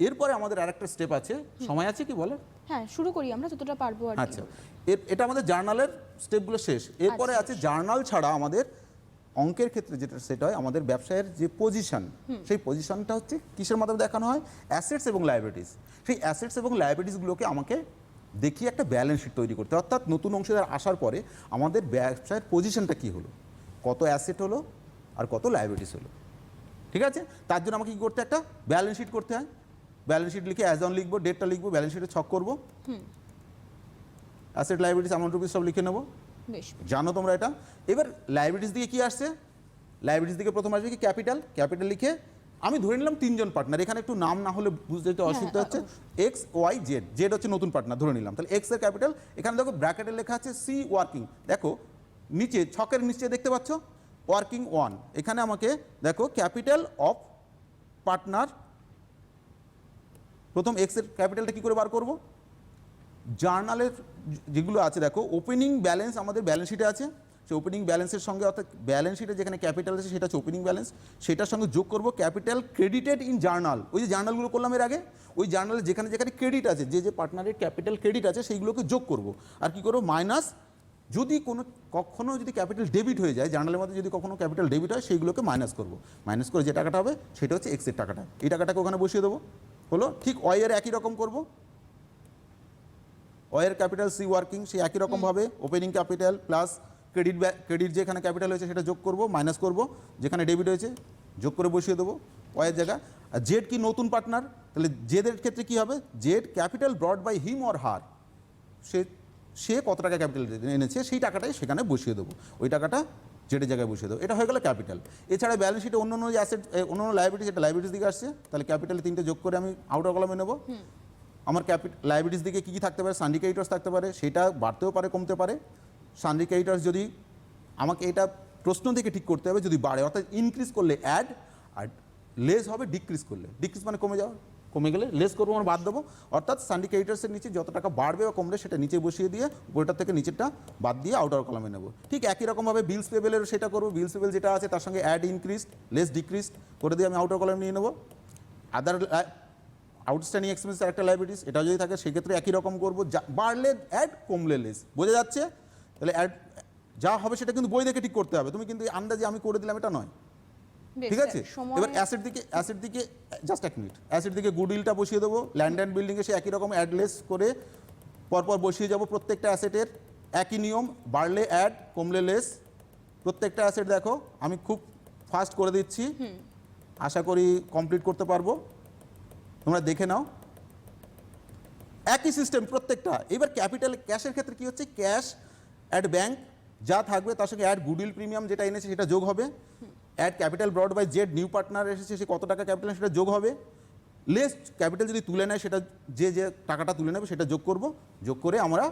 Speaker 2: এরপরে আমাদের আরেকটা স্টেপ আছে, সময় আছে কি বলে?
Speaker 1: হ্যাঁ, শুরু করি আমরা যতটা পারবো আর কি।
Speaker 2: আচ্ছা, এটা আমাদের জার্নালের স্টেপগুলো শেষ। এরপরে আছে জার্নাল ছাড়া আমাদের অঙ্কের ক্ষেত্রে যেটা সেটা হয়, আমাদের ব্যবসায়ের যে পজিশন, সেই পজিশনটা হচ্ছে কিসের মাধ্যমে দেখানো হয়, অ্যাসেটস এবং লায়াবিলিটিস। সেই অ্যাসেটস এবং লায়াবিলিটিসগুলোকে আমাকে দেখিয়ে একটা ব্যালেন্স শিট তৈরি করতে হয়। অর্থাৎ নতুন অংশীদার আসার পরে আমাদের ব্যবসায়ের পজিশনটা কী হলো, কত অ্যাসেট হলো আর কত লায়াবিলিটিস হলো। ঠিক আছে, তার জন্য আমাকে কী করতে, একটা ব্যালেন্স শিট করতে হয়। ব্যালেন্স শিট লিখে অ্যাজ অন লিখবো, ডেটটা লিখবো, ব্যালেন্স শিটে ছক করবো, অ্যাসেট লায়াবিলিটিস অ্যামাউন্ট রুপিস সব লিখে নেবো।
Speaker 1: বেশ,
Speaker 2: জানো তোমরা এটা। এবার লায়াবিলিটিস দিকে কি আসছে, লায়াবিলিটিস দিকে প্রথম আসবে কি, ক্যাপিটাল লিখে আমি ধরে নিলাম 3 জন পার্টনার, এখানে একটু নাম না হলে বুঝতে একটু অসুবিধা হচ্ছে। এক্স ওয়াই জেড, জেড হচ্ছে নতুন পার্টনার ধরে নিলাম, তাহলে এক্স এর ক্যাপিটাল, এখানে দেখো ব্র্যাকেটে লেখা আছে সি ওয়ার্কিং, দেখো নিচে ছকের নিচে দেখতে পাচ্ছ ওয়ার্কিং 1, এখানে আমাকে দেখো ক্যাপিটাল অফ পার্টনার, প্রথম এক্স এর ক্যাপিটালটা কী করে বার করব, জার্নালের যেগুলো আছে দেখো ওপেনিং ব্যালেন্স আমাদের ব্যালেন্স শিটে আছে, সেই ওপেনিং ব্যালেন্সের সঙ্গে, অর্থাৎ ব্যালেন্স শিটে যেখানে ক্যাপিটাল আছে সেটা হচ্ছে ওপেনিং ব্যালেন্স, সেটার সঙ্গে যোগ করব ক্যাপিটাল ক্রেডিটেড ইন জার্নাল। ওই যে জার্নালগুলো করলাম এর আগে, ওই জার্নালে যেখানে যেখানে ক্রেডিট আছে, যে পার্টনারের ক্যাপিটাল ক্রেডিট আছে সেইগুলোকে যোগ করব, আর কি করবো, মাইনাস যদি কখনো যদি ক্যাপিটাল ডেবিট হয়ে যায়, জার্নালের মধ্যে যদি কখনো ক্যাপিটাল ডেবিট হয় সেইগুলোকে মাইনাস করব, মাইনাস করে যে টাকাটা হবে সেটা হচ্ছে এক্সের টাকাটা, এই টাকাটাকে ওখানে বসিয়ে দেবো। হলো, ঠিক ওয়াইয়ের একই রকম করব, ওয়াইয়ের ক্যাপিটাল সি ওয়ার্কিং, সেই একই রকমভাবে ওপেনিং ক্যাপিটাল প্লাস ক্রেডিট যেখানে ক্যাপিটাল হয়েছে সেটা যোগ করব, মাইনাস করব, যেখানে ডেবিট হয়েছে যোগ করে বসিয়ে দেবো ওয়াইয়ের জায়গায়। আর জেড কি নতুন পার্টনার, তাহলে জেডের ক্ষেত্রে কি হবে, Z capital brought by him or her, সে কত টাকা ক্যাপিটাল এনেছে সেই টাকাটাই সেখানে বসিয়ে দেবো, ওই টাকাটা জেডের জায়গায় বসিয়ে দেবো। এটা হয়ে গেল ক্যাপিটাল। এছাড়া ব্যালেন্স শিটে অন্য যে অ্যাসেট, অন্য লাইবিলিটি, সেটা লাইবিলিটিস দিকে আসছে, তাহলে ক্যাপিটালে 3টে যোগ করে আমি আউটার কলামে নেব। আমার লাইবিলিটিস দিকে কী কী থাকতে পারে, সান্ডি ক্রেডিটর্স থাকতে পারে, সেটা বাড়তেও পারে কমতে পারে। সান্ডি ক্রেডিটর্স যদি আমাকে এটা প্রশ্ন থেকে ঠিক করতে হবে, যদি বাড়ে অর্থাৎ ইনক্রিজ করলে অ্যাড, আর লেস হবে ডিক্রিজ করলে, ডিক্রিজ মানে কমে যাওয়া, কমে গেলে লেস করবো, আমার বাদ দেবো। অর্থাৎ সান্ডি ক্রেডিটর্সের নিচে যত টাকা বাড়বে বা কমলে সেটা নিচে বসিয়ে দিয়ে উপরটার থেকে নিচেরটা বাদ দিয়ে আউটার কলামে নেব। ঠিক একই রকমভাবে বিলস পেবেলেরও সেটা করবো, বিলস পেবেল যেটা আছে তার সঙ্গে অ্যাড ইনক্রিজ লেস ডিক্রিজ করে দিয়ে আমি আউটার কলামে নিয়ে নেবো। আদার আউটস্ট্যান্ডিং এক্সপেন্সের একটা লাইবিলিটিস, এটা যদি থাকে সেক্ষেত্রে একই রকম করবো, বাড়লে অ্যাড কমলে লেস, বোঝা যাচ্ছে? তাহলে অ্যাড যা হবে সেটা কিন্তু বই দেখে ঠিক করতে হবে, তুমি কিন্তু আন্দাজে আমি করে দিলাম এটা নয়,
Speaker 1: বেশ,
Speaker 2: ঠিক আছে?
Speaker 1: সময়-
Speaker 2: এবার অ্যাসেট দিকে জাস্ট এক মিনিট, অ্যাসেট দিকে গুডউইলটা বসিয়ে দেবো, ল্যান্ড অ্যান্ড বিল্ডিংয়ে সে একই রকম অ্যাডলেস করে পরপর বসিয়ে যাব। প্রত্যেকটা অ্যাসেটের একই নিয়ম, বাড়লে অ্যাড কমলে লেস। প্রত্যেকটা অ্যাসেট দেখো আমি খুব ফাস্ট করে দিচ্ছি, আশা করি কমপ্লিট করতে পারবো, তোমরা দেখে নাও। একই সিস্টেম প্রত্যেকটা। এবার ক্যাপিটাল ক্যাশের ক্ষেত্রে কি হচ্ছে, ক্যাশ অ্যাড ব্যাংক যা থাকবে তার সঙ্গে অ্যাড গুডউইল প্রিমিয়াম যেটা এনেছে সেটা যোগ হবে, add capital brought by Z new partner এসেছে সে কত টাকা ক্যাপিটাল সেটা যোগ হবে, লেস ক্যাপিটাল যদি তুলে নেয় সেটা যে টাকাটা তুলে নেবে সেটা যোগ করব, যোগ করে আমরা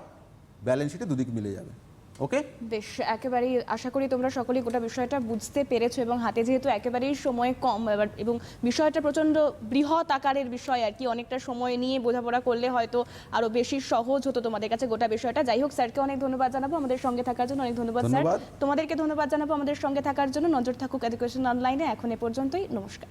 Speaker 2: ব্যালেন্স শিটে দুদিক মিলে যাবে। ওকে,
Speaker 1: বেশ, একেবারেই আশা করি তোমরা সকলেই গোটা বিষয়টা বুঝতে পেরেছো, এবং হাতে যেহেতু একেবারেই সময় কম এবং বিষয়টা প্রচণ্ড বৃহৎ আকারের বিষয় আর কি, অনেকটা সময় নিয়ে বোঝাপড়া করলে হয়তো আরো বেশি সহজ হতো তোমাদের কাছে গোটা বিষয়টা। যাই হোক, স্যারকে অনেক ধন্যবাদ জানাবো আমাদের সঙ্গে থাকার জন্য, অনেক ধন্যবাদ স্যার।
Speaker 2: ধন্যবাদ।
Speaker 1: তোমাদেরকে ধন্যবাদ জানাবো আমাদের সঙ্গে থাকার জন্য। নজর থাকুক এডুকেশন অনলাইনে। এখন এ পর্যন্তই, নমস্কার।